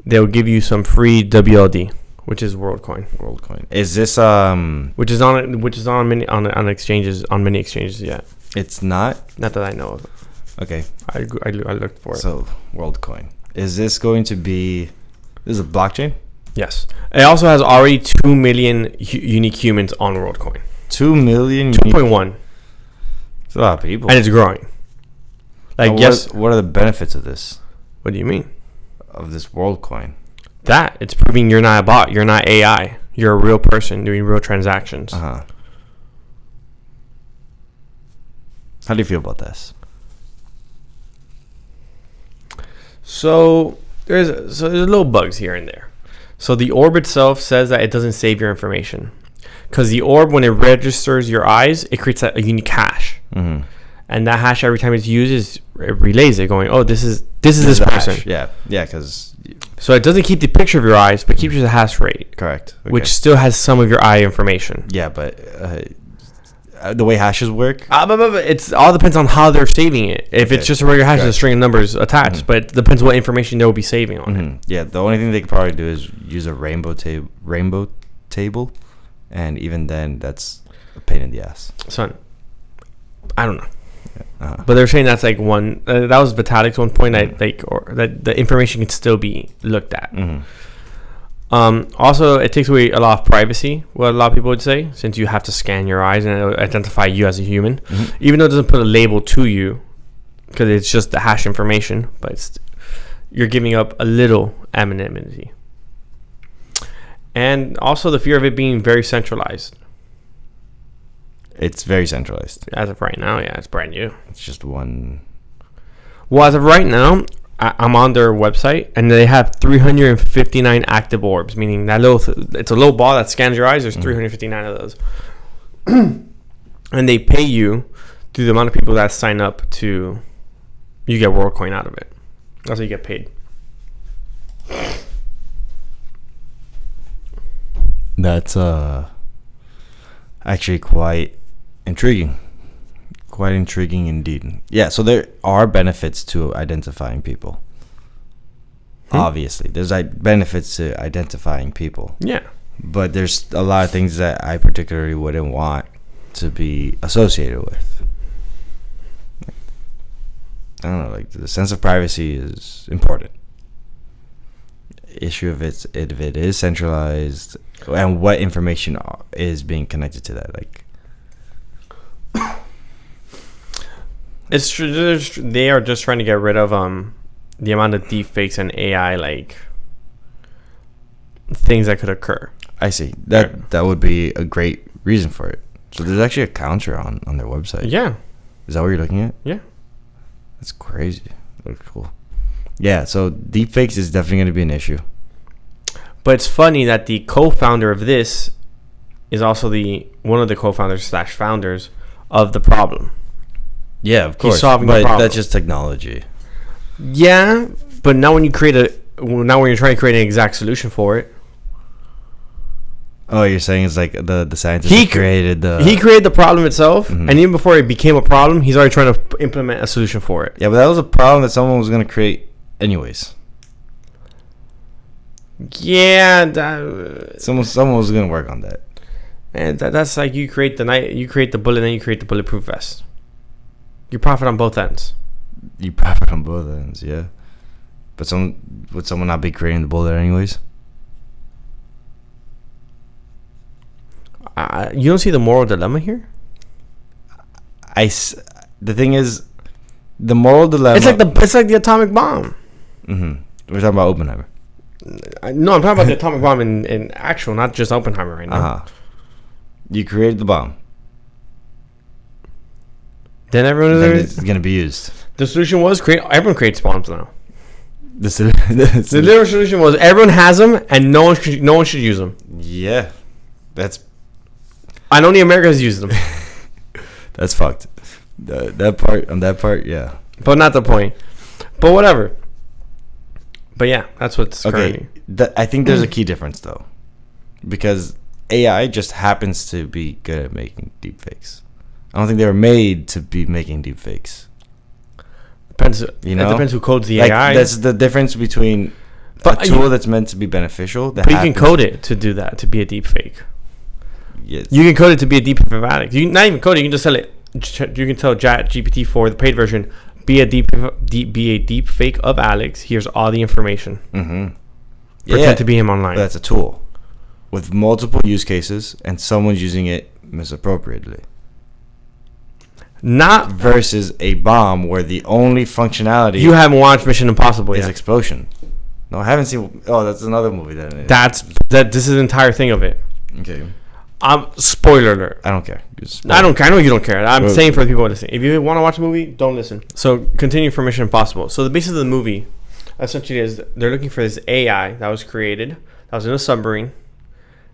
they'll give you some free WLD, which is WorldCoin. WorldCoin. Is this which is on many exchanges, on many exchanges yet? It's not that I know of. Okay. I looked for it. So WorldCoin. Is this going to be? This is a blockchain? Yes. It also has already 2 million unique humans on WorldCoin. 2 million. 2.1. It's a lot of people, and it's growing. Like, what are the benefits of this? What do you mean? Of this WorldCoin? That it's proving you're not a bot. You're not AI. You're a real person doing real transactions. How do you feel about this? So there's little bugs here and there. So the orb itself says that it doesn't save your information, because the orb, when it registers your eyes, it creates a unique hash, and that hash, every time it's used, it relays it, going, oh, this is this person. Hash. Yeah, because so it doesn't keep the picture of your eyes, but keeps the hash rate. Correct. Okay. Which still has some of your eye information. Yeah, but the way hashes work, it's all depends on how they're saving it. If it's just a regular hash, there's a string of numbers attached, but it depends what information they'll be saving on it. Yeah, the only thing they could probably do is use a rainbow table. and even then, that's a pain in the ass. Son, I don't know. But they're saying that's like one. That was Vitalik's one point. That the information can still be looked at. Also, it takes away a lot of privacy. What a lot of people would say, since you have to scan your eyes and it'll identify you as a human, even though it doesn't put a label to you, because it's just the hash information. But you're giving up a little anonymity, and also the fear of it being very centralized. It's very centralized. As of right now, yeah, it's brand new. It's just one. Well, as of right now, I'm on their website, and they have 359 active orbs, meaning that it's a little ball that scans your eyes. There's 359 of those. And they pay you through the amount of people that sign up to, you get WorldCoin out of it. That's how you get paid. That's actually quite intriguing. Quite intriguing indeed. Yeah, so there are benefits to identifying people. Obviously, there's benefits to identifying people. Yeah. But there's a lot of things that I particularly wouldn't want to be associated with. I don't know, like the sense of privacy is important. Issue of if it is centralized and what information is being connected to that, like. It's true. They are just trying to get rid of the amount of deep fakes and AI like things that could occur. I see. That would be a great reason for it. So there's actually a counter on their website. Yeah. Is that what you're looking at? Yeah. That's crazy. That looks cool. Yeah, so deepfakes is definitely going to be an issue. But it's funny that the co-founder of this is also one of the co-founders / founders of the problem. Yeah, of course. He's solving the problem. That's just technology. Yeah, but now when you're trying to create an exact solution for it. Oh, you're saying it's like the scientist created the problem itself, and even before it became a problem, he's already trying to implement a solution for it. Yeah, but that was a problem that someone was going to create anyways. Yeah, someone was going to work on that. And that's like you create the bullet, then you create the bulletproof vest. You profit on both ends. You profit on both ends, yeah. But would someone not be creating the bullet anyways? You don't see the moral dilemma here? The thing is, the moral dilemma. It's like the atomic bomb. We're talking about Oppenheimer. No, I'm talking about the atomic bomb in actual, not just Oppenheimer right now. You created the bomb. Then it's going to be used. The solution was everyone creates bombs now. The literal solution was everyone has them and no one should use them. Yeah, and only America has used them. That's fucked. That part, yeah. But not the point. But whatever. But yeah, that's what's currently. I think there's a key difference though, because AI just happens to be good at making deepfakes. I don't think they were made to be making deepfakes. Depends. It depends who codes the AI. That's the difference between a tool that's meant to be beneficial. But you can code it to do that, to be a deepfake. Yes. You can code it to be a deepfake of Alex. You can not even code it. You can just tell it. You can tell ChatGPT-4, the paid version, be a deepfake of Alex. Here's all the information. Pretend to be him online. But that's a tool with multiple use cases, and someone's using it misappropriately. Not versus a bomb where the only functionality you haven't watched Mission Impossible is explosion. No, I haven't seen. Oh, that's another movie. This is the entire thing of it. Okay. Spoiler alert. I don't care. I don't care. I know you don't care. I'm saying for the people listening. If you want to watch a movie, don't listen. So continue for Mission Impossible. So the basis of the movie essentially is they're looking for this AI that was created, that was in a submarine.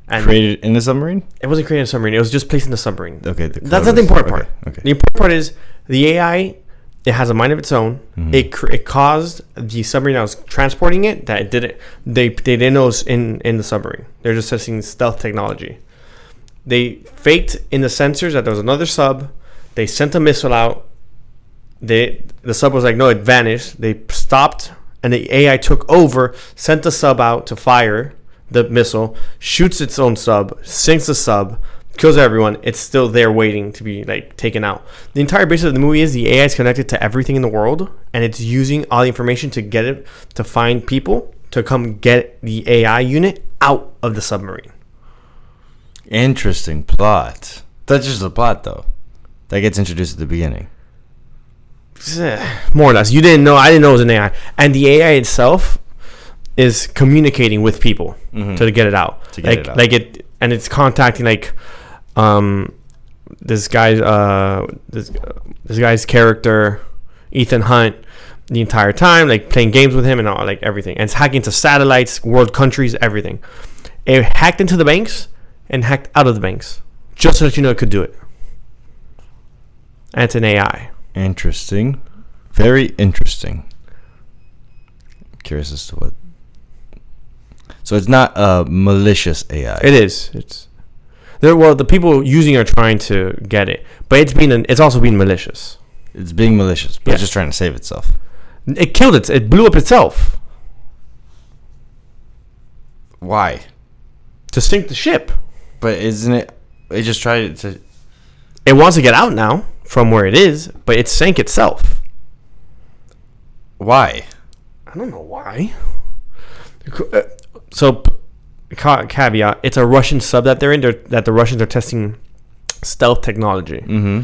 And created in a submarine? It wasn't created in a submarine. It was just placed in the submarine. Okay. That's not the important part. Okay. The important part is the AI, it has a mind of its own. It caused the submarine that was transporting it that it didn't. They didn't know it was in the submarine. They're just testing stealth technology. They faked in the sensors that there was another sub. They sent a missile out. The sub was like, no, it vanished. They stopped, and the AI took over, sent the sub out to fire the missile, shoots its own sub, sinks the sub, kills everyone. It's still there waiting to be like taken out. The entire basis of the movie is the AI is connected to everything in the world, and it's using all the information to get it to find people to come get the AI unit out of the submarine. Interesting plot. That's just the plot, though. That gets introduced at the beginning. More or less. You didn't know. I didn't know it was an AI. And the AI itself is communicating with people to get it out. To get it out. Like it, and it's contacting like this guy's this guy's character, Ethan Hunt, the entire time, like playing games with him and all, like everything. And it's hacking into satellites, world countries, everything. It hacked into the banks and hacked out of the banks, just so that you know it could do it. And it's an AI. Interesting. Very interesting. I'm curious as to what. So it's not a malicious AI. It is. It's there. Well, the people using it are trying to get it, but it's also being malicious. It's being malicious, but it's just trying to save itself. It killed it. It blew up itself. Why? To sink the ship. But isn't it? It just tried to. It wants to get out now from where it is, but it sank itself. Why? I don't know why. So, caveat: it's a Russian sub that they're in. That the Russians are testing stealth technology. Mm-hmm.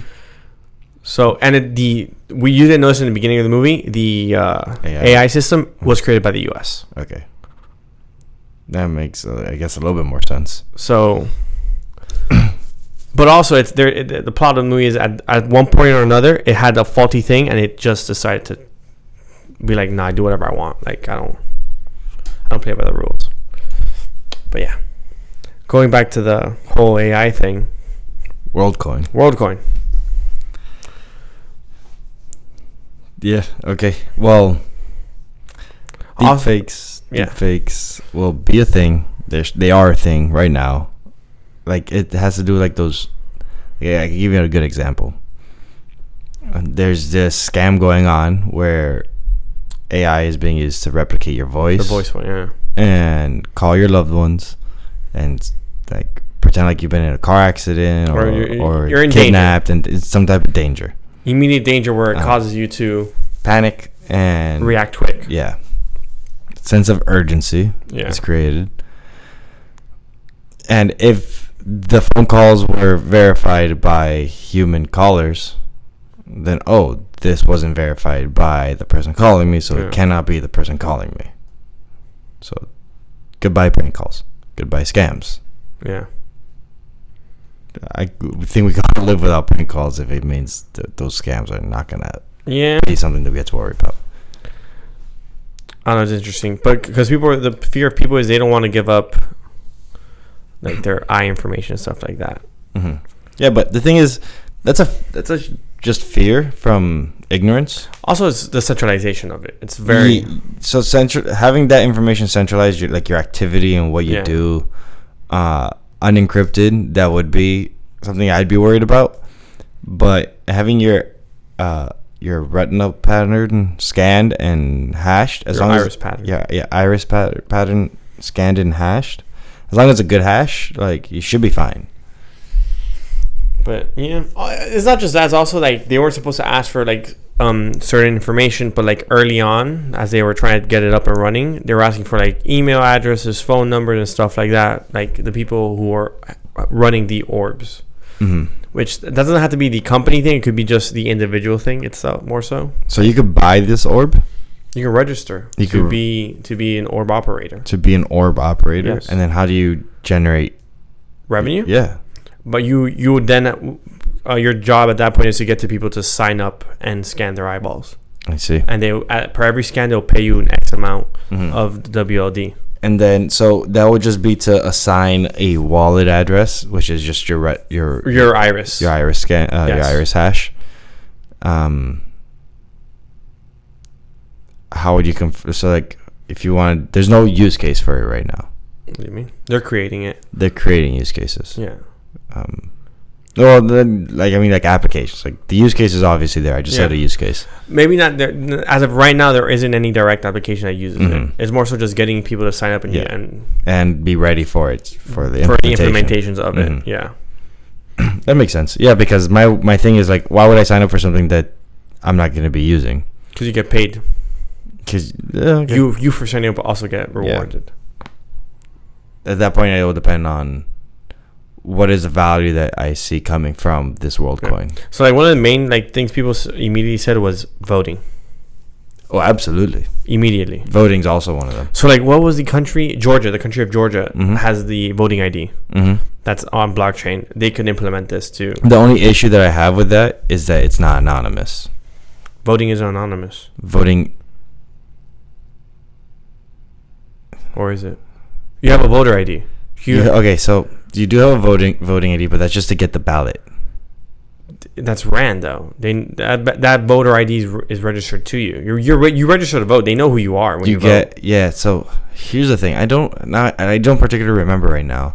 So, and you didn't notice in the beginning of the movie, the AI system was created by the U.S. Okay. That makes, I guess, a little bit more sense. So, but also, it's there. The plot of the movie is at one point or another, it had a faulty thing, and it just decided to be like, "Nah, I do whatever I want. Like, I don't play by the rules." But yeah, going back to the whole AI thing. WorldCoin. Yeah. Okay. Well, deepfakes will be a thing. They are a thing right now. Like, it has to do like those. Yeah, I can give you a good example. There's this scam going on where AI is being used to replicate your voice. The voice one, yeah. And call your loved ones, and like pretend like you've been in a car accident or you're in kidnapped danger. And it's some type of danger. Immediate danger where it causes you to panic and react quick. Yeah. Sense of urgency is created. And if the phone calls were verified by human callers, then this wasn't verified by the person calling me, so it cannot be the person calling me. So goodbye prank calls. Goodbye scams. Yeah. I think we gotta live without prank calls if it means that those scams are not gonna be something that we have to worry about. I don't know, it's interesting, but because the fear of people is they don't want to give up like their eye information and stuff like that. Mm-hmm. Yeah, but the thing is, that's a just fear from ignorance. Also, it's the centralization of it. It's very having that information centralized, your activity and what you do, unencrypted. That would be something I'd be worried about. But having your retinal pattern scanned and hashed, iris pattern. Iris pattern scanned and hashed. As long as it's a good hash, like, you should be fine. But yeah, it's not just that. It's also like they weren't supposed to ask for like certain information, but like early on, as they were trying to get it up and running, they were asking for like email addresses, phone numbers, and stuff like that. Like the people who are running the orbs, which doesn't have to be the company thing. It could be just the individual thing itself, more so. So you could buy this orb. You can register to be an orb operator. To be an orb operator, yes. And then how do you generate revenue? Yeah. But you would then your job at that point is to get to people to sign up and scan their eyeballs. I see. And they per every scan they'll pay you an X amount of WLD. And then so that would just be to assign a wallet address, which is just your iris, your iris scan, your iris hash. How would you so like if you wanted? There's no use case for it right now. What do you mean? They're creating it. They're creating use cases. Yeah. Well, then, like applications, like the use case is obviously there. I just said a use case. Maybe not there, as of right now. There isn't any direct application that uses it. It's more so just getting people to sign up and be ready for it for the implementations of it. Yeah, that makes sense. Yeah, because my thing is like, why would I sign up for something that I'm not going to be using? Because you get paid. Because you for signing up also get rewarded. Yeah. At that point, it will depend on what is the value that I see coming from this WorldCoin. Okay. So like one of the main things people immediately said was voting. Oh, absolutely. Immediately. Voting's also one of them. So like what was the country? Georgia. The country of Georgia has the voting ID. That's on blockchain. They could implement this too. The only issue that I have with that is that it's not anonymous. Voting is anonymous. Voting. Or is it? You have a voter ID. Okay, so you do have a voting ID, but that's just to get the ballot. That's RAND though. That voter ID is registered to you. You register to vote. They know who you are when you vote. Yeah. So here's the thing. I don't particularly remember right now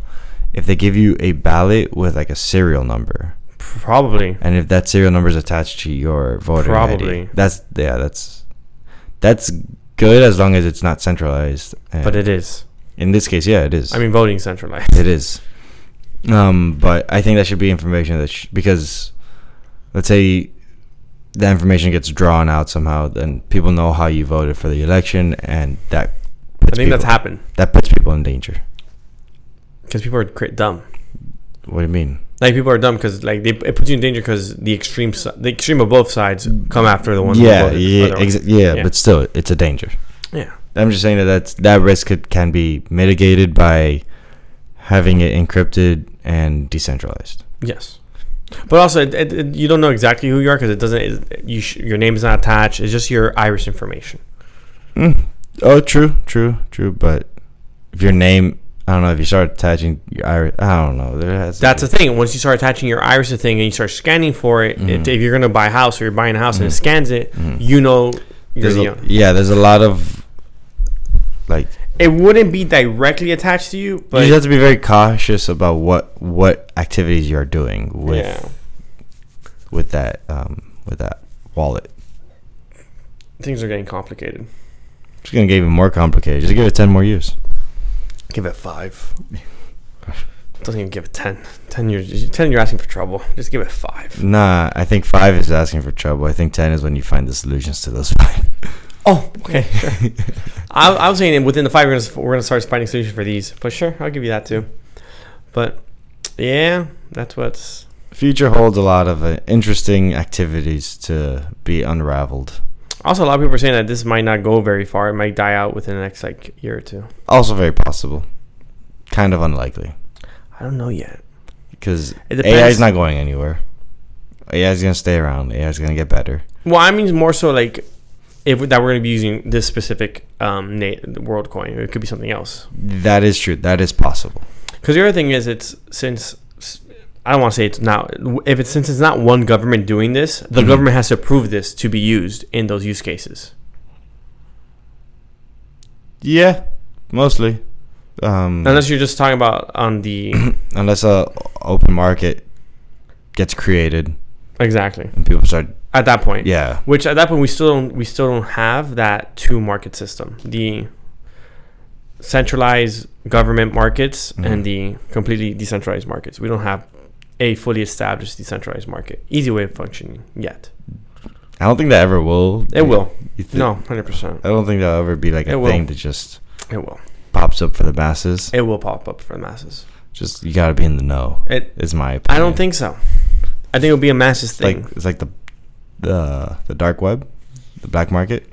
if they give you a ballot with like a serial number. Probably. And if that serial number is attached to your voter ID, that's good as long as it's not centralized. But it is. In this case, yeah, it is. I mean, voting centralized. It is. But I think that should be information that because let's say the information gets drawn out somehow, then people know how you voted for the election, and that that's happened. That puts people in danger. Because people are dumb. What do you mean? Like people are dumb because it puts you in danger because the extreme of both sides come after the one. But still, it's a danger. Yeah. I'm just saying that risk can be mitigated by having it encrypted and decentralized. Yes, but also you don't know exactly who you are because it doesn't. Your name is not attached. It's just your iris information. Oh, true. But if your name, I don't know. If you start attaching your iris, I don't know. That's the thing. Once you start attaching your iris to thing and you start scanning for it, if you're gonna buy a house or you're buying a house and it scans it, you know. There's a lot of. Like it wouldn't be directly attached to you, but you have to be very cautious about what activities you're doing with that wallet. Things are getting complicated. It's gonna get even more complicated. Just give it 10 more years. Give it 5. Doesn't even give it 10. 10 years. 10, you're asking for trouble. Just give it 5. Nah, I think 5 is asking for trouble. I think 10 is when you find the solutions to those 5. Oh, okay, sure. I was saying within the 5 years we're gonna start finding solutions for these. But sure, I'll give you that too. But yeah, that's what's future holds a lot of interesting activities to be unraveled. Also, a lot of people are saying that this might not go very far. It might die out within the next year or two. Also, very possible. Kind of unlikely. I don't know yet. Because AI is not going anywhere. AI is gonna stay around. AI is gonna get better. Well, I mean more so if we're going to be using this specific WorldCoin, it could be something else. That is true. That is possible. Because the other thing is, since I don't want to say it's not. Since it's not one government doing this, the government has to approve this to be used in those use cases. Yeah, mostly. Unless you're just talking about on the unless a open market gets created. Exactly. And people start at that point. Yeah. Which at that point we still don't have that 2 market system. The centralized government markets and the completely decentralized markets. We don't have a fully established decentralized market. Easy way of functioning yet. I don't think that ever will. It will. No, 100%. I don't think that'll ever be like a thing that just it will pops up for the masses. It will pop up for the masses. Just you gotta be in the know. It is my opinion. I don't think so. I think it'll be a masses thing. It's like the dark web, the black market,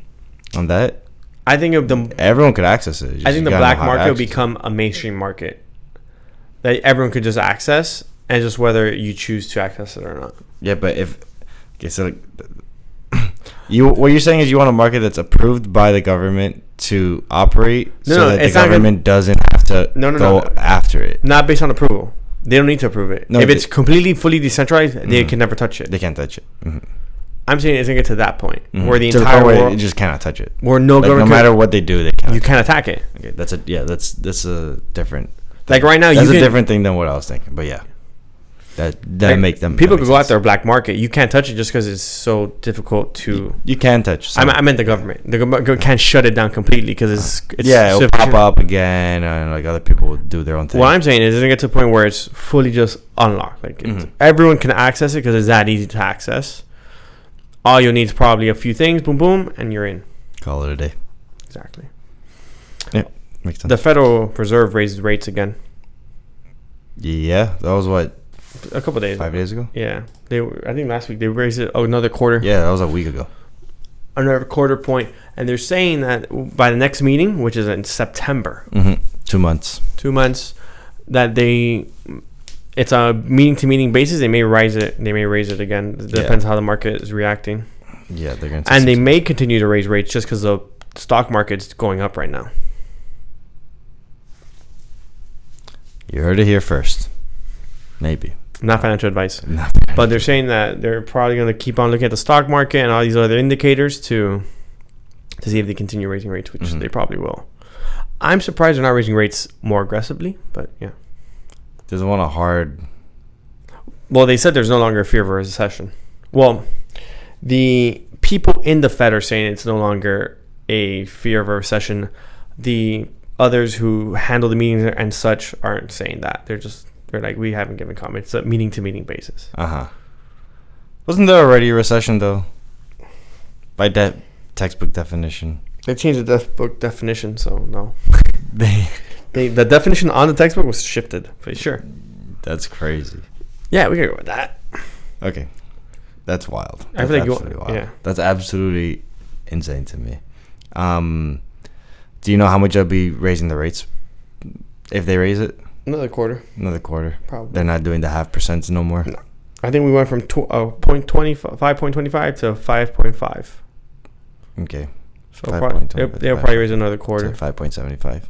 on that. I think everyone could access it. I think the black market will become a mainstream market that everyone could just access, and just whether you choose to access it or not. Yeah, but what you're saying is you want a market that's approved by the government to operate, so that the government doesn't have to go after it. Not based on approval. They don't need to approve it. If it's completely, fully decentralized, they can never touch it. They can't touch it. I'm saying it's going to get to that point where the entire world... You just cannot touch it. Where no government... No matter what they do, you can't attack it. Okay, that's a different... Like right now, that's a different thing than what I was thinking, but yeah. that make them. People could go out there black market. You can't touch it just because it's so difficult to. You can touch. I meant the government. The government can't shut it down completely because it's it'll pop up again, and like other people will do their own thing. What I'm saying is, it doesn't get to a point where it's fully just unlocked. Like everyone can access it because it's that easy to access. All you'll need is probably a few things. Boom, boom, and you're in. Call it a day. Exactly. Yeah, makes sense. The Federal Reserve raises rates again. Yeah, that was what. A couple of days. 5 days ago. Yeah, I think last week they raised it another quarter. Yeah, that was a week ago. Another quarter point, and they're saying that by the next meeting, which is in September, 2 months. 2 months, that it's a meeting to meeting basis. They may raise it. They may raise it again. It depends how the market is reacting. Yeah, they're going to. And they may continue to raise rates just because the stock market's going up right now. You heard it here first. Maybe. Not financial advice. But they're saying that they're probably going to keep on looking at the stock market and all these other indicators to see if they continue raising rates, which they probably will. I'm surprised they're not raising rates more aggressively, but yeah. Doesn't want a hard... Well, they said there's no longer a fear of a recession. Well, the people in the Fed are saying it's no longer a fear of a recession. The others who handle the meetings and such aren't saying that. They're like, we haven't given comments. It's a meeting to meeting basis. Wasn't there already a recession though? By textbook definition. They changed the textbook definition, so no. The definition on the textbook was shifted, for sure. That's crazy. Yeah, we can go with that. Okay. That's wild. That's absolutely wild. Yeah. That's absolutely insane to me. Do you know how much they'll be raising the rates if they raise it? Another quarter. Probably. They're not doing the 0.5% no more? No. I think we went from 5.25 to 5.5. Okay. So they'll probably raise another quarter. 5.75.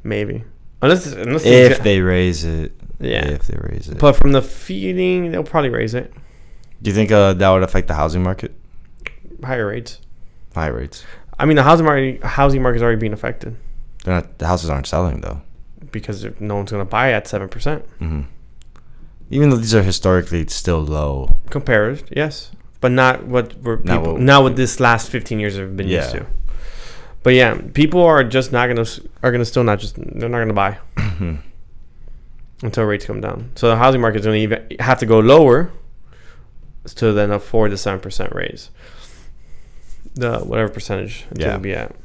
Maybe. Unless if they raise it. Yeah. If they raise it. But from the feeling, they'll probably raise it. Do you think that would affect the housing market? Higher rates. High rates. I mean, the housing market is already being affected. The houses aren't selling, though. Because no one's going to buy at 7%. Even though these are historically still low. Compared, yes. But not what what this last 15 years have been used to. But yeah, people are just they're not going to buy until rates come down. So the housing market is going to even have to go lower to then afford the 7% raise. The whatever percentage it's going to be at.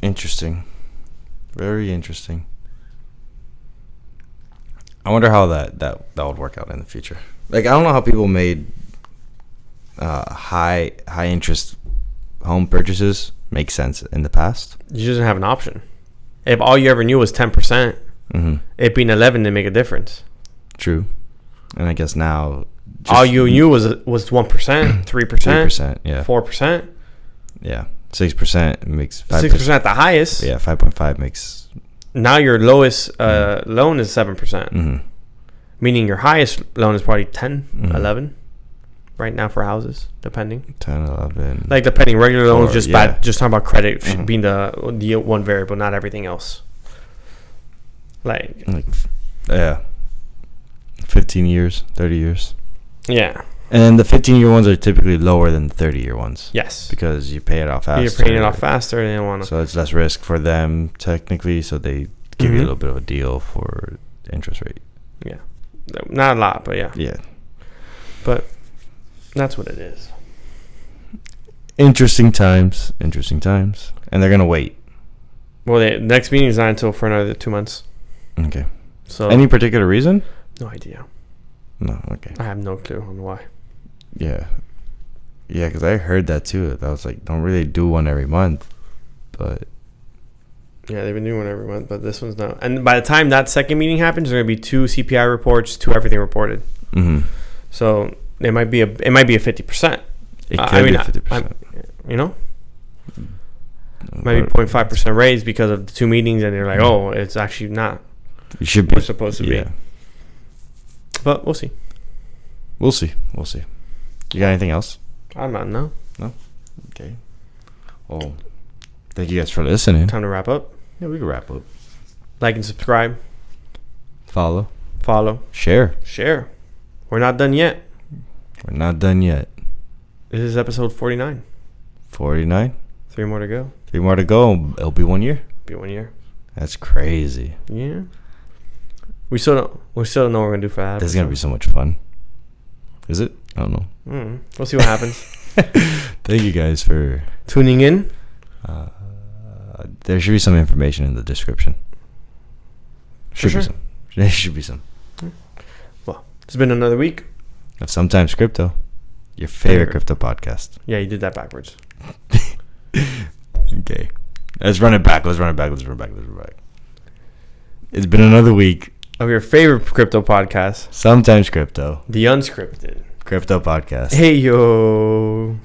Interesting. Very interesting. I wonder how that would work out in the future. Like, I don't know how people made high interest home purchases make sense in the past. You just didn't have an option. If all you ever knew was 10%, it being 11 didn't make a difference. True. And I guess now all you knew was 1%, 3%, 3%, yeah, 4%, yeah, 6% makes 5%. 6% at the highest. Yeah, 5.5 makes. Now your lowest loan is 7%, meaning your highest loan is probably 10, 11 right now for houses, depending. 10, 11. Like depending, regular loans just bad. Just talking about credit being the one variable, not everything else. Like 15 years, 30 years. Yeah. And the 15-year ones are typically lower than the 30-year ones. Yes. Because you pay it off faster. You're paying it off faster. And they don't want to. So it's less risk for them, technically. So they give you a little bit of a deal for interest rate. Yeah. Not a lot, but yeah. Yeah. But that's what it is. Interesting times. And they're going to wait. Well, the next meeting is not until for another 2 months. Okay. So any particular reason? No idea. No, okay. I have no clue on why. Yeah, because I heard that too. I was like, don't really do one every month, but yeah, they've been doing one every month, but this one's not. And by the time that second meeting happens, there's gonna be 2 CPI reports, 2 everything reported. So it might be a 50%. It could be 50%. You know, might be 0.5% raise because of the 2 meetings, and they're like, oh, it's actually not. It should be. We're supposed to be. But we'll see. We'll see. You got anything else? I'm not. No. Okay. Well, thank you guys for listening. Time to wrap up. Yeah, we can wrap up. Like and subscribe. Follow. follow, share. We're not done yet. This is episode 49. 49. 3 more to go. It'll be 1 year. That's crazy. Yeah. We still don't know what we're gonna do for that. This is gonna be so much fun. Is it? I don't know. We'll see what happens. Thank you guys for tuning in. There should be some information in the description. There should be some. Well, it's been another week of Sometimes Crypto, your favorite crypto podcast. Yeah, you did that backwards. Okay. Let's run it back. It's been another week of your favorite crypto podcast. Sometimes Crypto. The unscripted crypto podcast. Hey, yo.